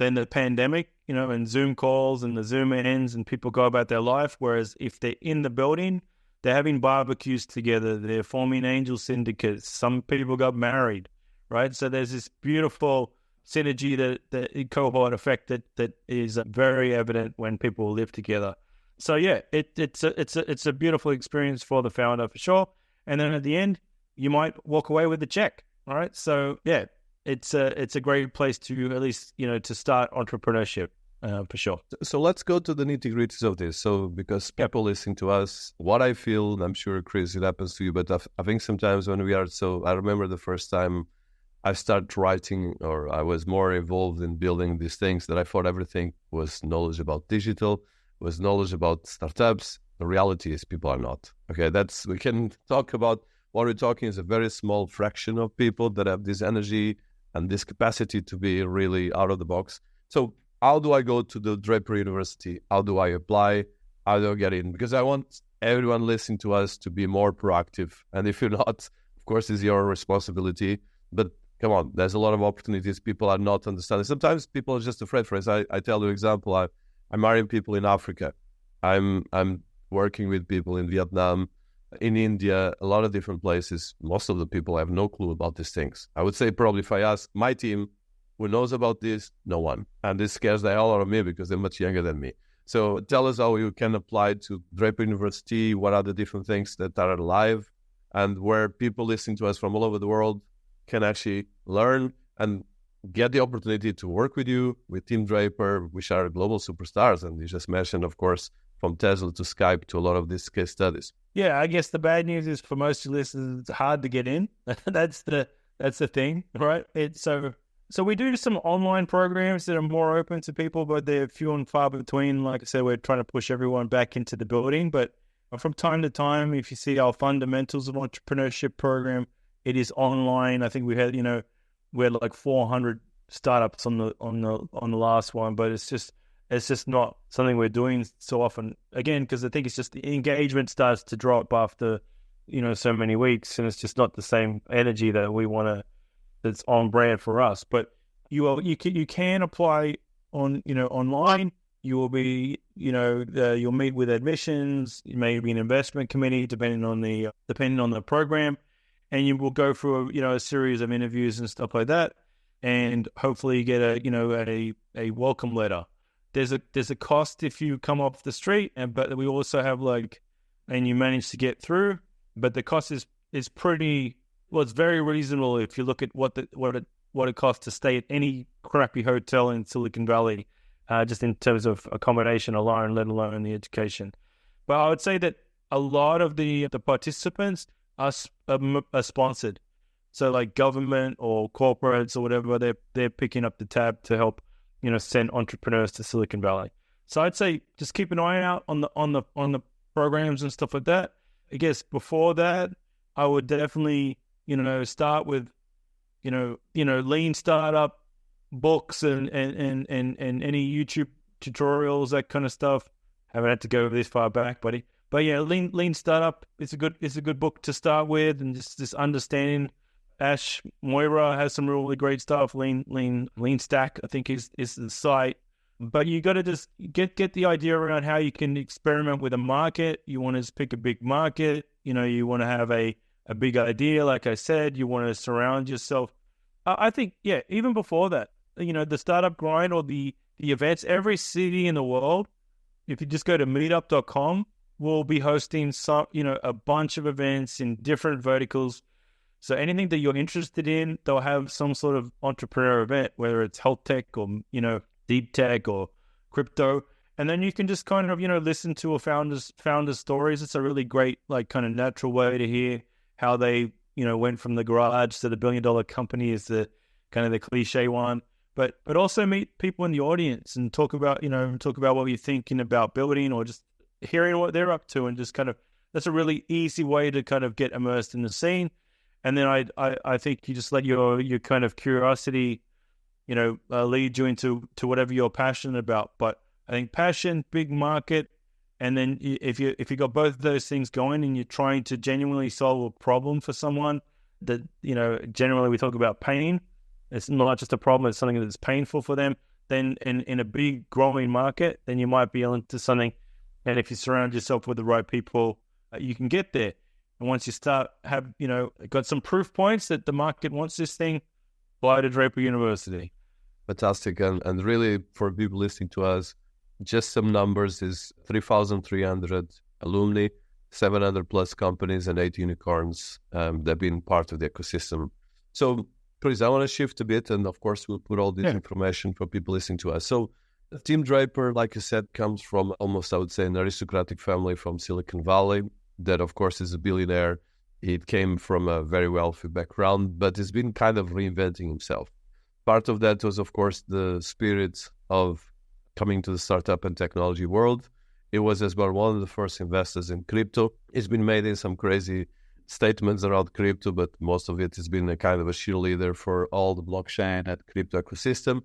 then the pandemic, and Zoom calls and the Zoom ends and people go about their life. Whereas if they're in the building, they're having barbecues together, they're forming angel syndicates. Some people got married, right? So there's this beautiful synergy, that cohort effect that is very evident when people live together. So yeah, it's a beautiful experience for the founder for sure. And then at the end, you might walk away with a check. All right. So yeah, it's a great place to at least, to start entrepreneurship for sure. So let's go to the nitty-gritties of this. So because people listening to us, what I feel, and I'm sure, Chris, it happens to you, but I think sometimes when we are, so I remember the first time I started writing, or I was more involved in building these things, that I thought everything was knowledge about digital, was knowledge about startups. The reality is people are not. Okay, we can talk about what we're talking is a very small fraction of people that have this energy and this capacity to be really out of the box. So how do I go to the Draper University? How do I apply? How do I get in? Because I want everyone listening to us to be more proactive. And if you're not, of course, it's your responsibility. But come on, there's a lot of opportunities. People are not understanding. Sometimes people are just afraid for us. I tell you an example. I'm marrying people in Africa. I'm working with people in Vietnam, in India, a lot of different places. Most of the people have no clue about these things. I would say probably if I ask my team, who knows about this? No one. And this scares the hell out of me because they're much younger than me. So tell us how you can apply to Draper University, what are the different things that are live, and where people listening to us from all over the world can actually learn and get the opportunity to work with you, with Team Draper, which are global superstars. And you just mentioned, of course, from Tesla to Skype to a lot of these case studies. Yeah, I guess the bad news is for most listeners, it's hard to get in. That's the thing, right? So we do some online programs that are more open to people, but they're few and far between. Like I said, we're trying to push everyone back into the building. But from time to time, if you see our fundamentals of entrepreneurship program, it is online. I think we had, we had like 400 startups on the last one, but it's just not something we're doing so often. Again, because I think it's just the engagement starts to drop after, so many weeks, and it's just not the same energy that we want to. That's on brand for us. But you can apply online. You will be, you'll meet with admissions, maybe an investment committee, depending on the program, and you will go through a series of interviews and stuff like that, and hopefully you get a welcome letter. There's a cost if you come off the street, but we also have and you manage to get through, but the cost is pretty. Well, it's very reasonable if you look at what it costs to stay at any crappy hotel in Silicon Valley, just in terms of accommodation alone, let alone the education. But I would say that a lot of the participants are sponsored, so like government or corporates or whatever, they're picking up the tab to help send entrepreneurs to Silicon Valley. So I'd say just keep an eye out on the programs and stuff like that. I guess before that, I would definitely start with, lean startup books and any YouTube tutorials, that kind of stuff. Haven't had to go this far back, buddy. But yeah, lean startup is a good book to start with, and just understanding. Ash Moira has some really great stuff. Lean Stack, I think, is the site. But you got to just get the idea around how you can experiment with a market. You want to pick a big market. You want to have a big idea, like I said. You want to surround yourself. I think, yeah, even before that, the startup grind or the events, every city in the world, if you just go to meetup.com, we'll be hosting a bunch of events in different verticals. So anything that you're interested in, they'll have some sort of entrepreneur event, whether it's health tech or, deep tech or crypto. And then you can just kind of, listen to a founder's stories. It's a really great, kind of natural way to hear how they, went from the garage to the $1 billion company is the kind of the cliche one. But also meet people in the audience and talk about what you're thinking about building, or just hearing what they're up to, and just kind of, that's a really easy way to kind of get immersed in the scene. And then I think you just let your kind of curiosity, lead you into whatever you're passionate about. But I think passion, big market, and then if you got both of those things going and you're trying to genuinely solve a problem for someone that, generally we talk about pain. It's not just a problem, it's something that's painful for them. then in a big growing market, then you might be onto something. And if you surround yourself with the right people, you can get there. And once you got some proof points that the market wants this thing, apply to Draper University. Fantastic. And really, for people listening to us, just some numbers is 3,300 alumni, 700 plus companies, and 8 unicorns that have been part of the ecosystem. So, Chris, I want to shift a bit, and of course, we'll put all this information for people listening to us. So, Team Draper, like you said, comes from almost, I would say, an aristocratic family from Silicon Valley that, of course, is a billionaire. It came from a very wealthy background, but he's been kind of reinventing himself. Part of that was, of course, the spirit of coming to the startup and technology world. It was as well one of the first investors in crypto. It's been made in some crazy statements around crypto, but most of it has been a kind of a cheerleader for all the blockchain and crypto ecosystem.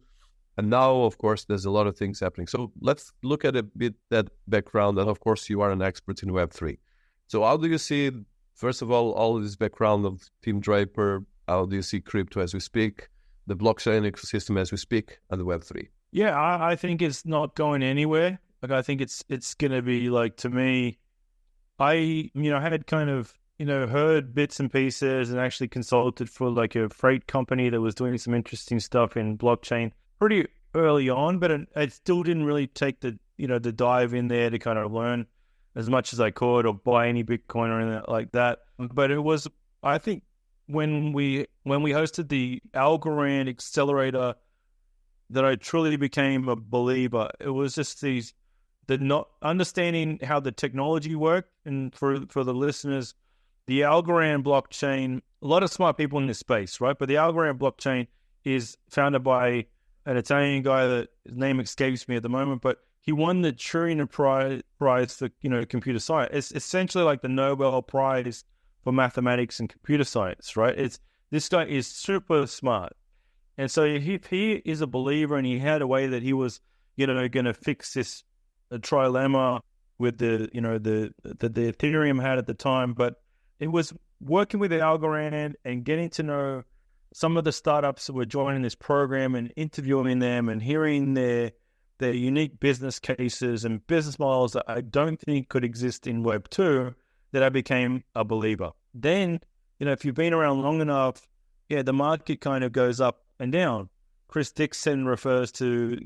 And now, of course, there's a lot of things happening. So let's look at a bit that background. And of course, you are an expert in Web3. So how do you see, first of all this background of Team Draper? How do you see crypto as we speak, the blockchain ecosystem as we speak, and the Web3? Yeah, I think it's not going anywhere. Like, I think it's going to be like, to me, I had kind of, heard bits and pieces and actually consulted for like a freight company that was doing some interesting stuff in blockchain pretty early on, but I still didn't really take the dive in there to kind of learn as much as I could or buy any Bitcoin or anything like that. But it was, I think, when we hosted the Algorand accelerator that I truly became a believer. It was just the not understanding how the technology worked. And for the listeners, the Algorand blockchain, a lot of smart people in this space, right? But the Algorand blockchain is founded by an Italian guy that his name escapes me at the moment, but he won the Turing Prize for computer science. It's essentially like the Nobel Prize for mathematics and computer science, right? This guy is super smart, and so he is a believer, and he had a way that he was going to fix this trilemma with the Ethereum had at the time, but it was working with the Algorand and getting to know some of the startups that were joining this program and interviewing them and hearing their unique business cases and business models that I don't think could exist in Web 2, that I became a believer. Then, if you've been around long enough, the market kind of goes up and down. Chris Dixon refers to,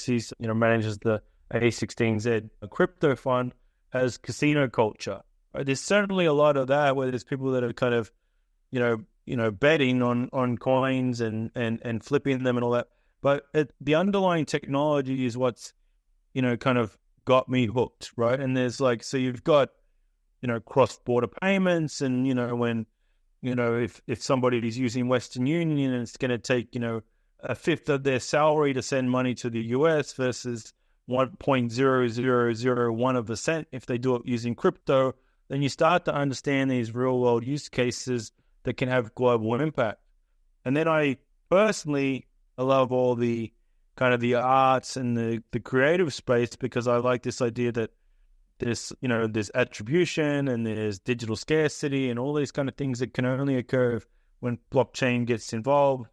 he's manages the A16Z, a crypto fund, as casino culture. Right? There's certainly a lot of that where there's people that are kind of, betting on coins and flipping them and all that. But the underlying technology is what's, kind of got me hooked, right? And there's so you've got, cross-border payments, and, when, if somebody is using Western Union and it's going to take, a fifth of their salary to send money to the US versus 1.0001% if they do it using crypto, then you start to understand these real-world use cases that can have global impact. And then I personally, I love all the kind of the arts and the creative space, because I like this idea that there's attribution and there's digital scarcity and all these kind of things that can only occur when blockchain gets involved.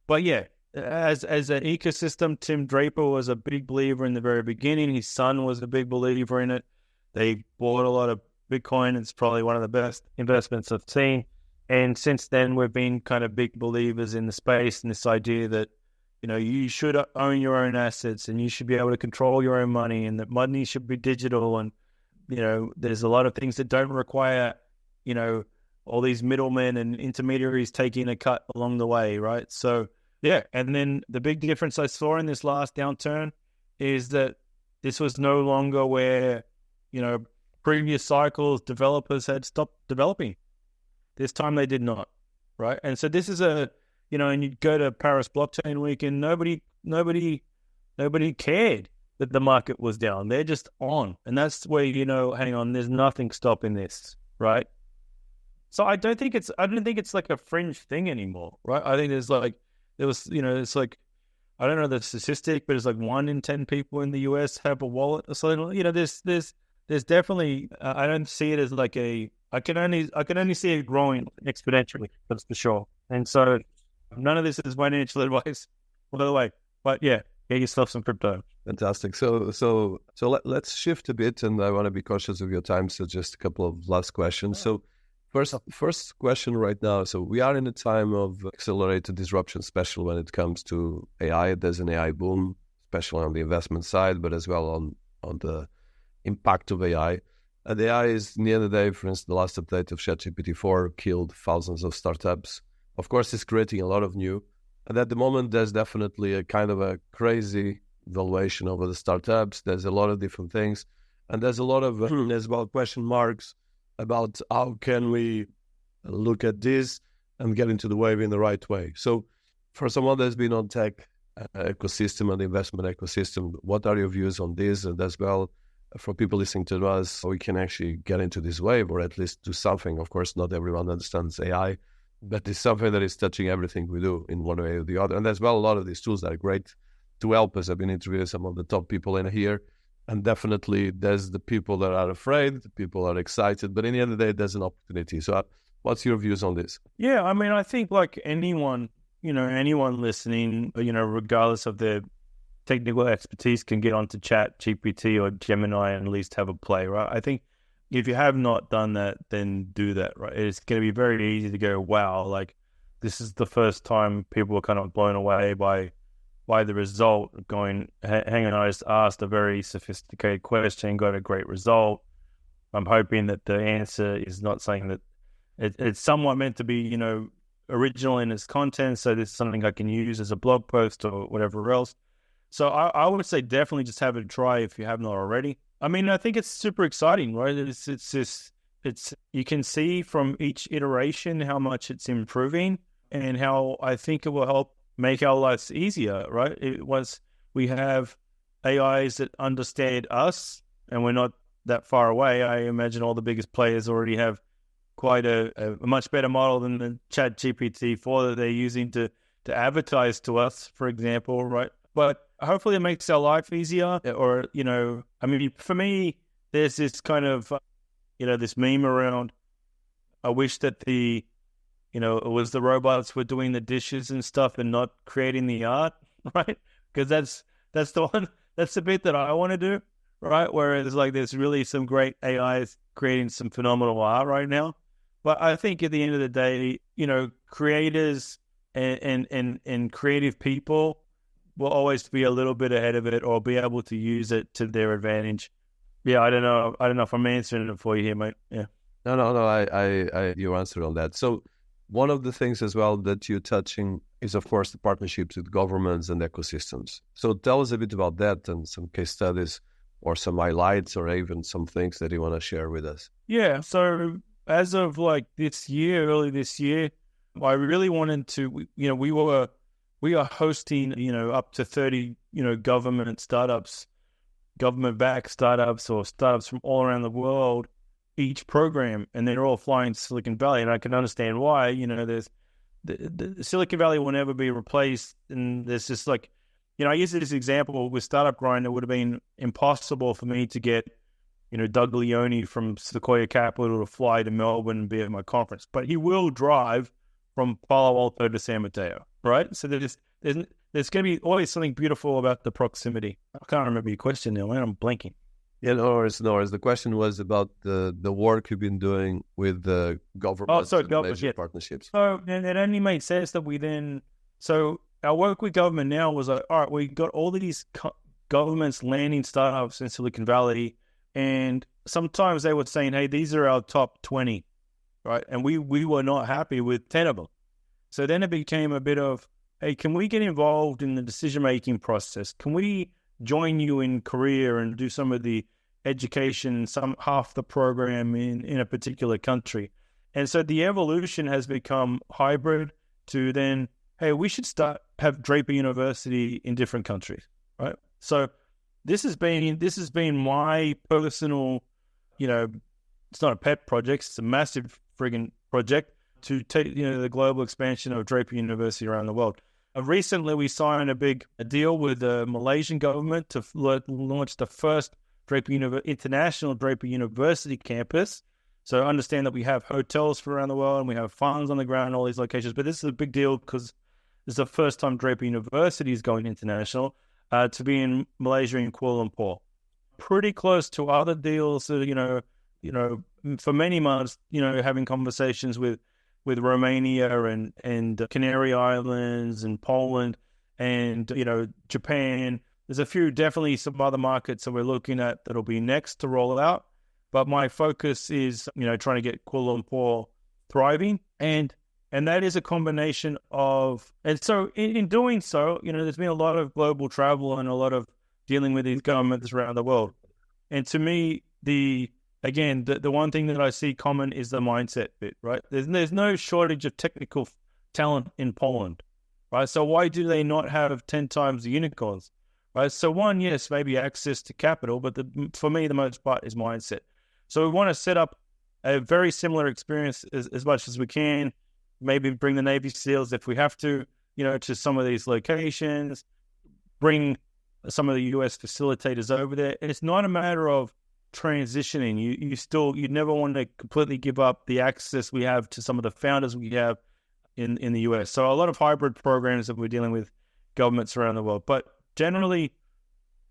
But yeah, as an ecosystem, Tim Draper was a big believer in the very beginning. His son was a big believer in it. They bought a lot of Bitcoin. It's probably one of the best investments I've seen. And since then, we've been kind of big believers in the space and this idea that, you should own your own assets and you should be able to control your own money, and that money should be digital. And, there's a lot of things that don't require, all these middlemen and intermediaries taking a cut along the way, right? So, yeah. And then the big difference I saw in this last downturn is that this was no longer where, previous cycles developers had stopped developing. This time they did not, right? And so this is and you go to Paris Blockchain Week and nobody cared that the market was down. They're just on. And that's where, hang on, there's nothing stopping this, right? So I don't think it's like a fringe thing anymore, right? I think it's like I don't know the statistic, but it's like 1 in 10 people in the US have a wallet or something. There's definitely, I don't see it as like I can only see it growing exponentially, that's for sure. And so none of this is financial advice, by the way. But yeah, get yourself some crypto. Fantastic. Let's shift a bit, and I want to be cautious of your time. So just a couple of last questions. So first question right now. So we are in a time of accelerated disruption, especially when it comes to AI. There's an AI boom, especially on the investment side, but as well on the impact of AI. And AI is, in the end of the day, for instance, the last update of ChatGPT-4 killed thousands of startups. Of course, it's creating a lot of new. And at the moment, there's definitely a kind of a crazy valuation over the startups. There's a lot of different things. And there's a lot of, as well, question marks about how can we look at this and get into the wave in the right way. So for someone that's been on tech ecosystem and investment ecosystem, what are your views on this? And as well, for people listening to us, how we can actually get into this wave or at least do something. Of course, not everyone understands AI, but it's something that is touching everything we do in one way or the other. And as well, a lot of these tools are great to help us. I've been interviewing some of the top people in here, and definitely there's the people that are afraid, the people are excited, but in the end of the day, there's an opportunity. So what's your views on this? Yeah, I mean, I think like anyone listening, regardless of their technical expertise, can get onto Chat GPT or Gemini and at least have a play, right? I think if you have not done that, then do that, right? It's going to be very easy to go, wow, like this is the first time people were kind of blown away by the result, going, hang on, I just asked a very sophisticated question, got a great result. I'm hoping that the answer is not saying that it's somewhat meant to be, original in its content, so this is something I can use as a blog post or whatever else. So I would say definitely just have a try if you have not already. I mean, I think it's super exciting, right? It's you can see from each iteration how much it's improving and how I think it will help make our lives easier, right? We have AIs that understand us, and we're not that far away. I imagine all the biggest players already have quite a much better model than the Chat GPT-4 that they're using to advertise to us, for example, right? But hopefully it makes our life easier, or, I mean, for me, there's this kind of, this meme around, I wish that it was the robots were doing the dishes and stuff and not creating the art, right? Because that's the bit that I want to do, right? Whereas like there's really some great AIs creating some phenomenal art right now. But I think at the end of the day, creators and creative people will always be a little bit ahead of it or be able to use it to their advantage. Yeah, I don't know if I'm answering it for you here, mate. Yeah. No. I you answered on that. So one of the things as well that you're touching is, of course, the partnerships with governments and ecosystems. So tell us a bit about that and some case studies or some highlights or even some things that you want to share with us. Yeah. So as of like early this year, I really wanted to, we are hosting, up to 30, government startups, government-backed startups or startups from all around the world, each program, and they're all flying to Silicon Valley. And I can understand why, there's the Silicon Valley will never be replaced. And there's just like, I use this example with Startup Grind. It would have been impossible for me to get, Doug Leone from Sequoia Capital to fly to Melbourne and be at my conference, but he will drive from Palo Alto to San Mateo, right? So there's going to be always something beautiful about the proximity. I can't remember your question now, man. I'm blanking. Yeah, no worries. The question was about the work you've been doing with the government partnerships. So and it only made sense that so our work with government now was like, all right, we got all these governments landing startups in Silicon Valley, and sometimes they were saying, hey, these are our top 20, right? And we were not happy with 10 of them. So then it became a bit of, hey, can we get involved in the decision-making process? Can we join you in Korea and do some of the education, half the program in a particular country? And so the evolution has become hybrid to then, hey, we should have Draper University in different countries, right? So this has been my personal, it's not a pet project, it's a massive friggin' project to take, the global expansion of Draper University around the world. Recently, we signed a deal with the Malaysian government to launch the first international Draper University campus. So understand that we have hotels for around the world and we have funds on the ground in all these locations. But this is a big deal because this is the first time Draper University is going international. to be in Malaysia in Kuala Lumpur. Pretty close to other deals, for many months, having conversations with Romania and Canary Islands and Poland and, Japan. There's a few, definitely some other markets that we're looking at that'll be next to roll out. But my focus is, trying to get Kuala Lumpur thriving. And that is a combination of, and so in doing so, there's been a lot of global travel and a lot of dealing with these governments around the world. And to me, the one thing that I see common is the mindset bit, right? There's no shortage of technical talent in Poland, right? So why do they not have 10 times the unicorns, right? So one, yes, maybe access to capital, but for me, the most part is mindset. So we want to set up a very similar experience as much as we can, maybe bring the Navy SEALs if we have to, to some of these locations, bring some of the US facilitators over there. And it's not a matter of transitioning. You never want to completely give up the access we have to some of the founders we have in the US. So a lot of hybrid programs that we're dealing with governments around the world. But generally,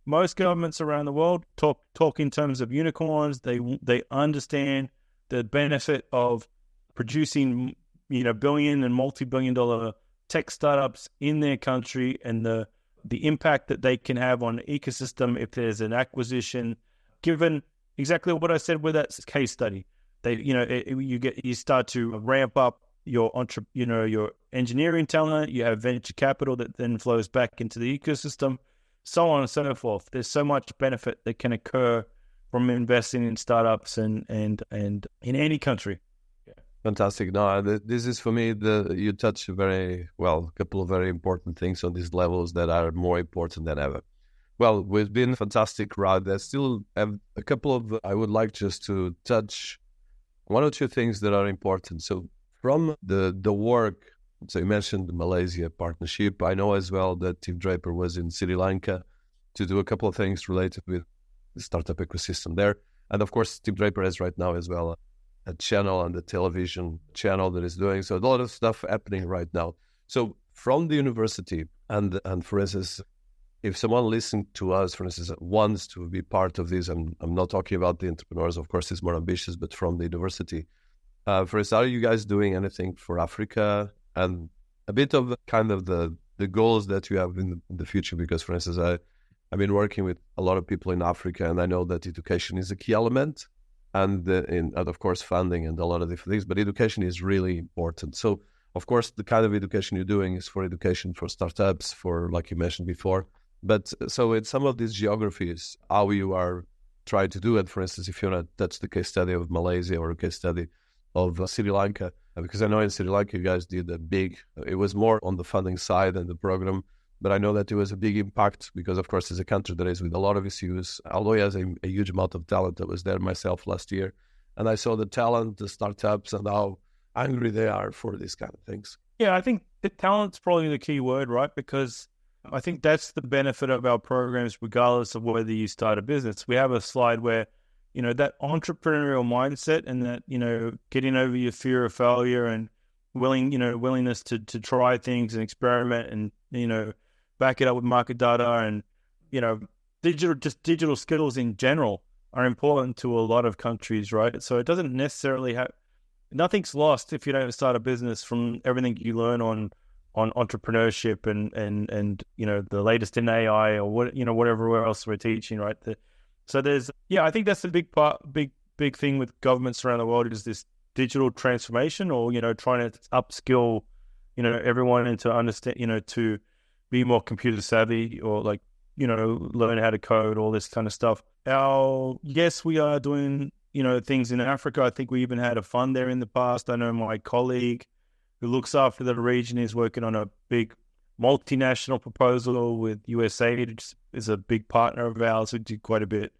most governments around the world talk in terms of unicorns. They understand the benefit of producing, billion and multi-billion dollar tech startups in their country and the impact that they can have on the ecosystem if there's an acquisition. Given exactly what I said with that case study, you start to ramp up your engineering talent. You have venture capital that then flows back into the ecosystem, so on and so forth. There's so much benefit that can occur from investing in startups and in any country. Fantastic. No, this is for me, you touch a couple of very important things on these levels that are more important than ever. Well, we've been a fantastic ride. I still have a couple of, I would like just to touch one or two things that are important. So from the work, so you mentioned the Malaysia partnership. I know as well that Team Draper was in Sri Lanka to do a couple of things related with the startup ecosystem there. And of course, Team Draper has right now as well a channel and the television channel that is doing. So a lot of stuff happening right now. So from the university and for instance, if someone listening to us, for instance, wants to be part of this, I'm not talking about the entrepreneurs, of course, it's more ambitious, but from the university, for instance, are you guys doing anything for Africa and a bit of kind of the goals that you have in the future? Because, for instance, I've been working with a lot of people in Africa, and I know that education is a key element. And of course, funding and a lot of different things, but education is really important. So, of course, the kind of education you're doing is for education for startups, for, like you mentioned before. But so in some of these geographies, how you are trying to do it, for instance, if you want to touch the case study of Malaysia or a case study of Sri Lanka, because I know in Sri Lanka you guys did it was more on the funding side and the program, but I know that it was a big impact because, of course, it's a country that is with a lot of issues. Although it has a huge amount of talent. I was there myself last year, and I saw the talent, the startups, and how angry they are for these kind of things. Yeah, I think the talent's probably the key word, right? Because I think that's the benefit of our programs, regardless of whether you start a business. We have a slide where, that entrepreneurial mindset and that, getting over your fear of failure and willingness to try things and experiment and, back it up with market data and, digital skills in general are important to a lot of countries, right? So it doesn't necessarily nothing's lost if you don't start a business from everything you learn on entrepreneurship and the latest in AI or whatever else we're teaching, right? I think that's the big thing with governments around the world is this digital transformation, or trying to upskill everyone and to understand to be more computer savvy, or learn how to code, all this kind of stuff. Yes, we are doing things in Africa. I think we even had a fund there in the past. I know my colleague who looks after the region is working on a big multinational proposal with USAID, which is a big partner of ours. We do quite a bit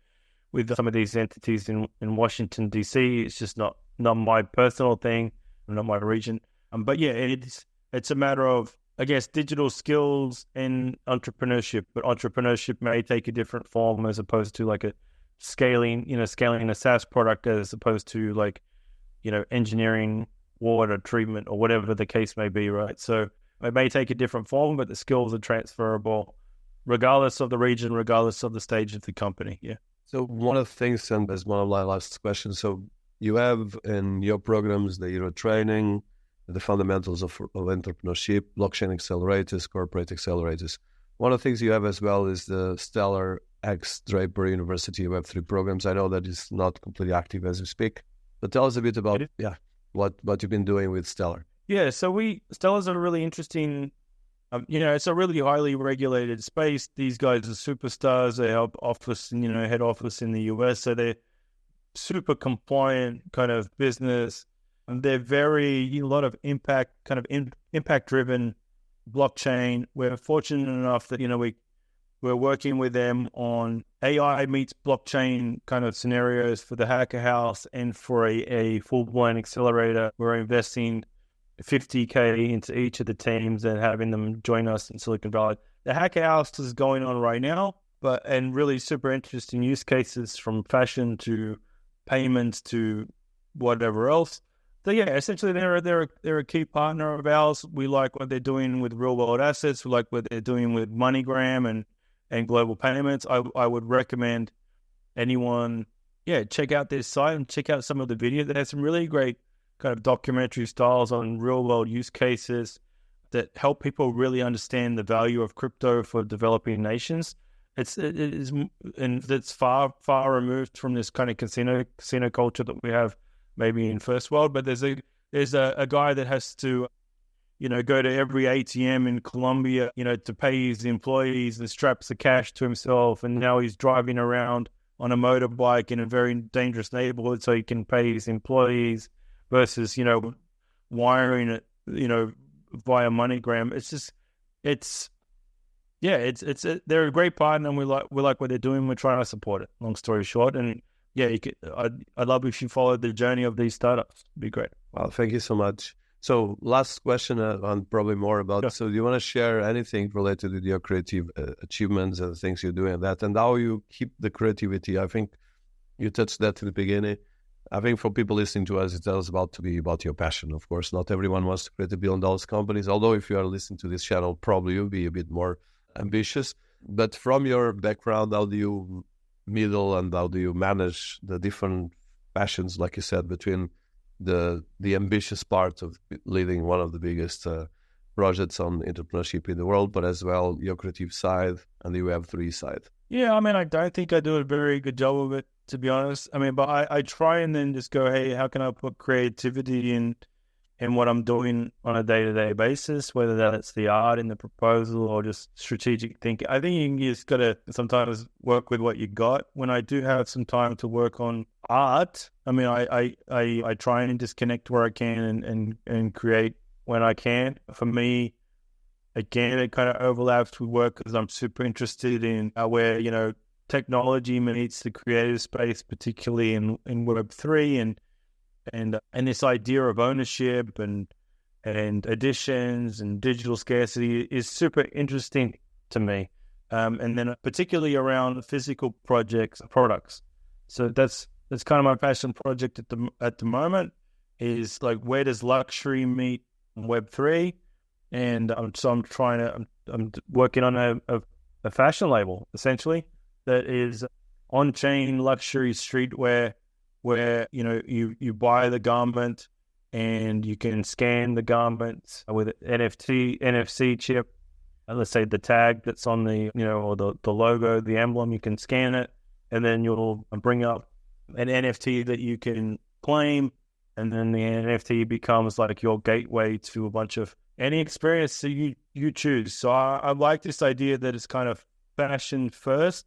with some of these entities in Washington, D.C. It's just not my personal thing, not my region. But yeah, it's a matter of, I guess, digital skills and entrepreneurship. But entrepreneurship may take a different form as opposed to like a scaling a SaaS product as opposed to engineering water treatment or whatever the case may be, right? So it may take a different form, but the skills are transferable. regardless of the region, regardless of the stage of the company. Yeah. So one of the things, and as one of my last questions, so you have in your programs the Euro training, the fundamentals of entrepreneurship, blockchain accelerators, corporate accelerators. One of the things you have as well is the Stellar X Draper University Web3 programs. I know that it's not completely active as we speak, but tell us a bit about what you've been doing with Stellar. Yeah, so Stellar's a really interesting, it's a really highly regulated space. These guys are superstars. They have head office in the US, so they're super compliant kind of business. And they're a lot of impact driven blockchain. We're fortunate enough that, we're working with them on AI meets blockchain kind of scenarios for the Hacker House and for a full-blown accelerator. We're investing $50K into each of the teams and having them join us in Silicon Valley. The Hacker House is going on right now, and really super interesting use cases from fashion to payments to whatever else. So yeah, essentially they're a key partner of ours. We like what they're doing with real world assets. We like what they're doing with MoneyGram and global payments. I would recommend anyone, check out their site and check out some of the videos. They have some really great kind of documentary styles on real world use cases that help people really understand the value of crypto for developing nations. It is, and it's far removed from this kind of casino culture that we have maybe in first world. But there's a guy that has to, go to every ATM in Colombia, to pay his employees and straps the cash to himself. And now he's driving around on a motorbike in a very dangerous neighborhood so he can pay his employees versus, wiring it, via MoneyGram. They're a great partner and we like what they're doing. We're trying to support it, long story short. And I'd love if you followed the journey of these startups. It'd be great. Well, thank you so much. So last question on probably more about, so do you want to share anything related with your creative achievements and things you're doing and how you keep the creativity? I think you touched that in the beginning. I think for people listening to us, it's about your passion. Of course, not everyone wants to create $1 billion companies, although if you are listening to this channel, probably you'll be a bit more ambitious. But from your background, how do you and how do you manage the different passions, like you said, between the ambitious part of leading one of the biggest projects on entrepreneurship in the world, but as well your creative side and the Web3 side? Yeah, I don't think I do a very good job of it, to be honest. But I try and then just go, hey, how can I put creativity in what I'm doing on a day-to-day basis, whether that's the art in the proposal or just strategic thinking. I think you just got to sometimes work with what you got. When I do have some time to work on art, I try and disconnect where I can and create when I can. For me, again, it kind of overlaps with work because I'm super interested in where, technology meets the creative space, particularly in Web3 and this idea of ownership and additions and digital scarcity is super interesting to me. And then particularly around physical products. So that's kind of my passion project at the moment is like, where does luxury meet Web3? And I'm working on a fashion label essentially that is on-chain luxury streetwear, where you buy the garment and you can scan the garment with an NFC chip. Let's say the tag that's on the or the logo, the emblem, you can scan it, and then you'll bring up an NFT that you can claim, and then the NFT becomes like your gateway to a bunch of any experience that you choose. So I like this idea that it's kind of fashion first,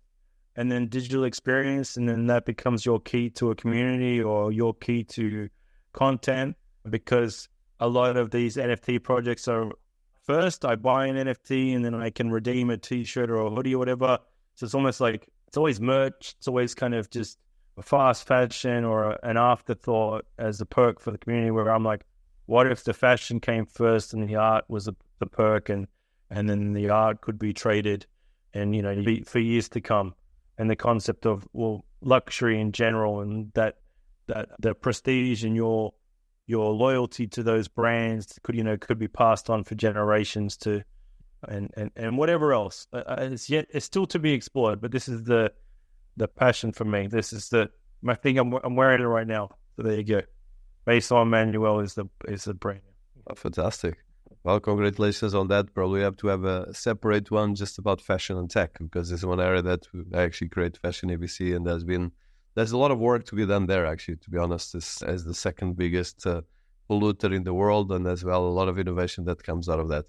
and then digital experience, and then that becomes your key to a community or your key to content, because a lot of these NFT projects are, first I buy an NFT and then I can redeem a t-shirt or a hoodie or whatever. So it's almost like, it's always merch. It's always kind of just a fast fashion or an afterthought as a perk for the community, where I'm like, what if the fashion came first and the art was the perk, and then the art could be traded and, for years to come. And the concept of, luxury in general, and that the prestige and your loyalty to those brands could be passed on for generations to and whatever else. It's still to be explored, but this is the passion for me. This is I think I'm wearing it right now. So there you go. Baseline Manuel is the brand. Oh, fantastic. Well, congratulations on that. Probably have to have a separate one just about fashion and tech, because it's one area that I actually create Fashion ABC, and there's a lot of work to be done there, actually, to be honest, as the second biggest polluter in the world, and as well a lot of innovation that comes out of that.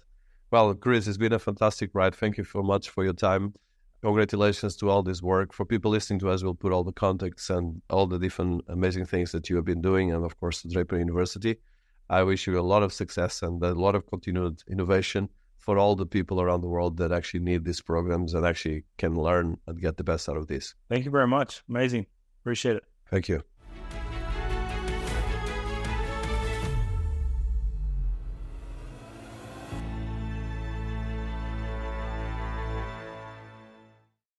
Well, Chris, it's been a fantastic ride. Thank you so much for your time. Congratulations to all this work. For people listening to us, we'll put all the contacts and all the different amazing things that you have been doing, and of course, the Draper University. I wish you a lot of success and a lot of continued innovation for all the people around the world that actually need these programs and actually can learn and get the best out of this. Thank you very much. Amazing. Appreciate it. Thank you.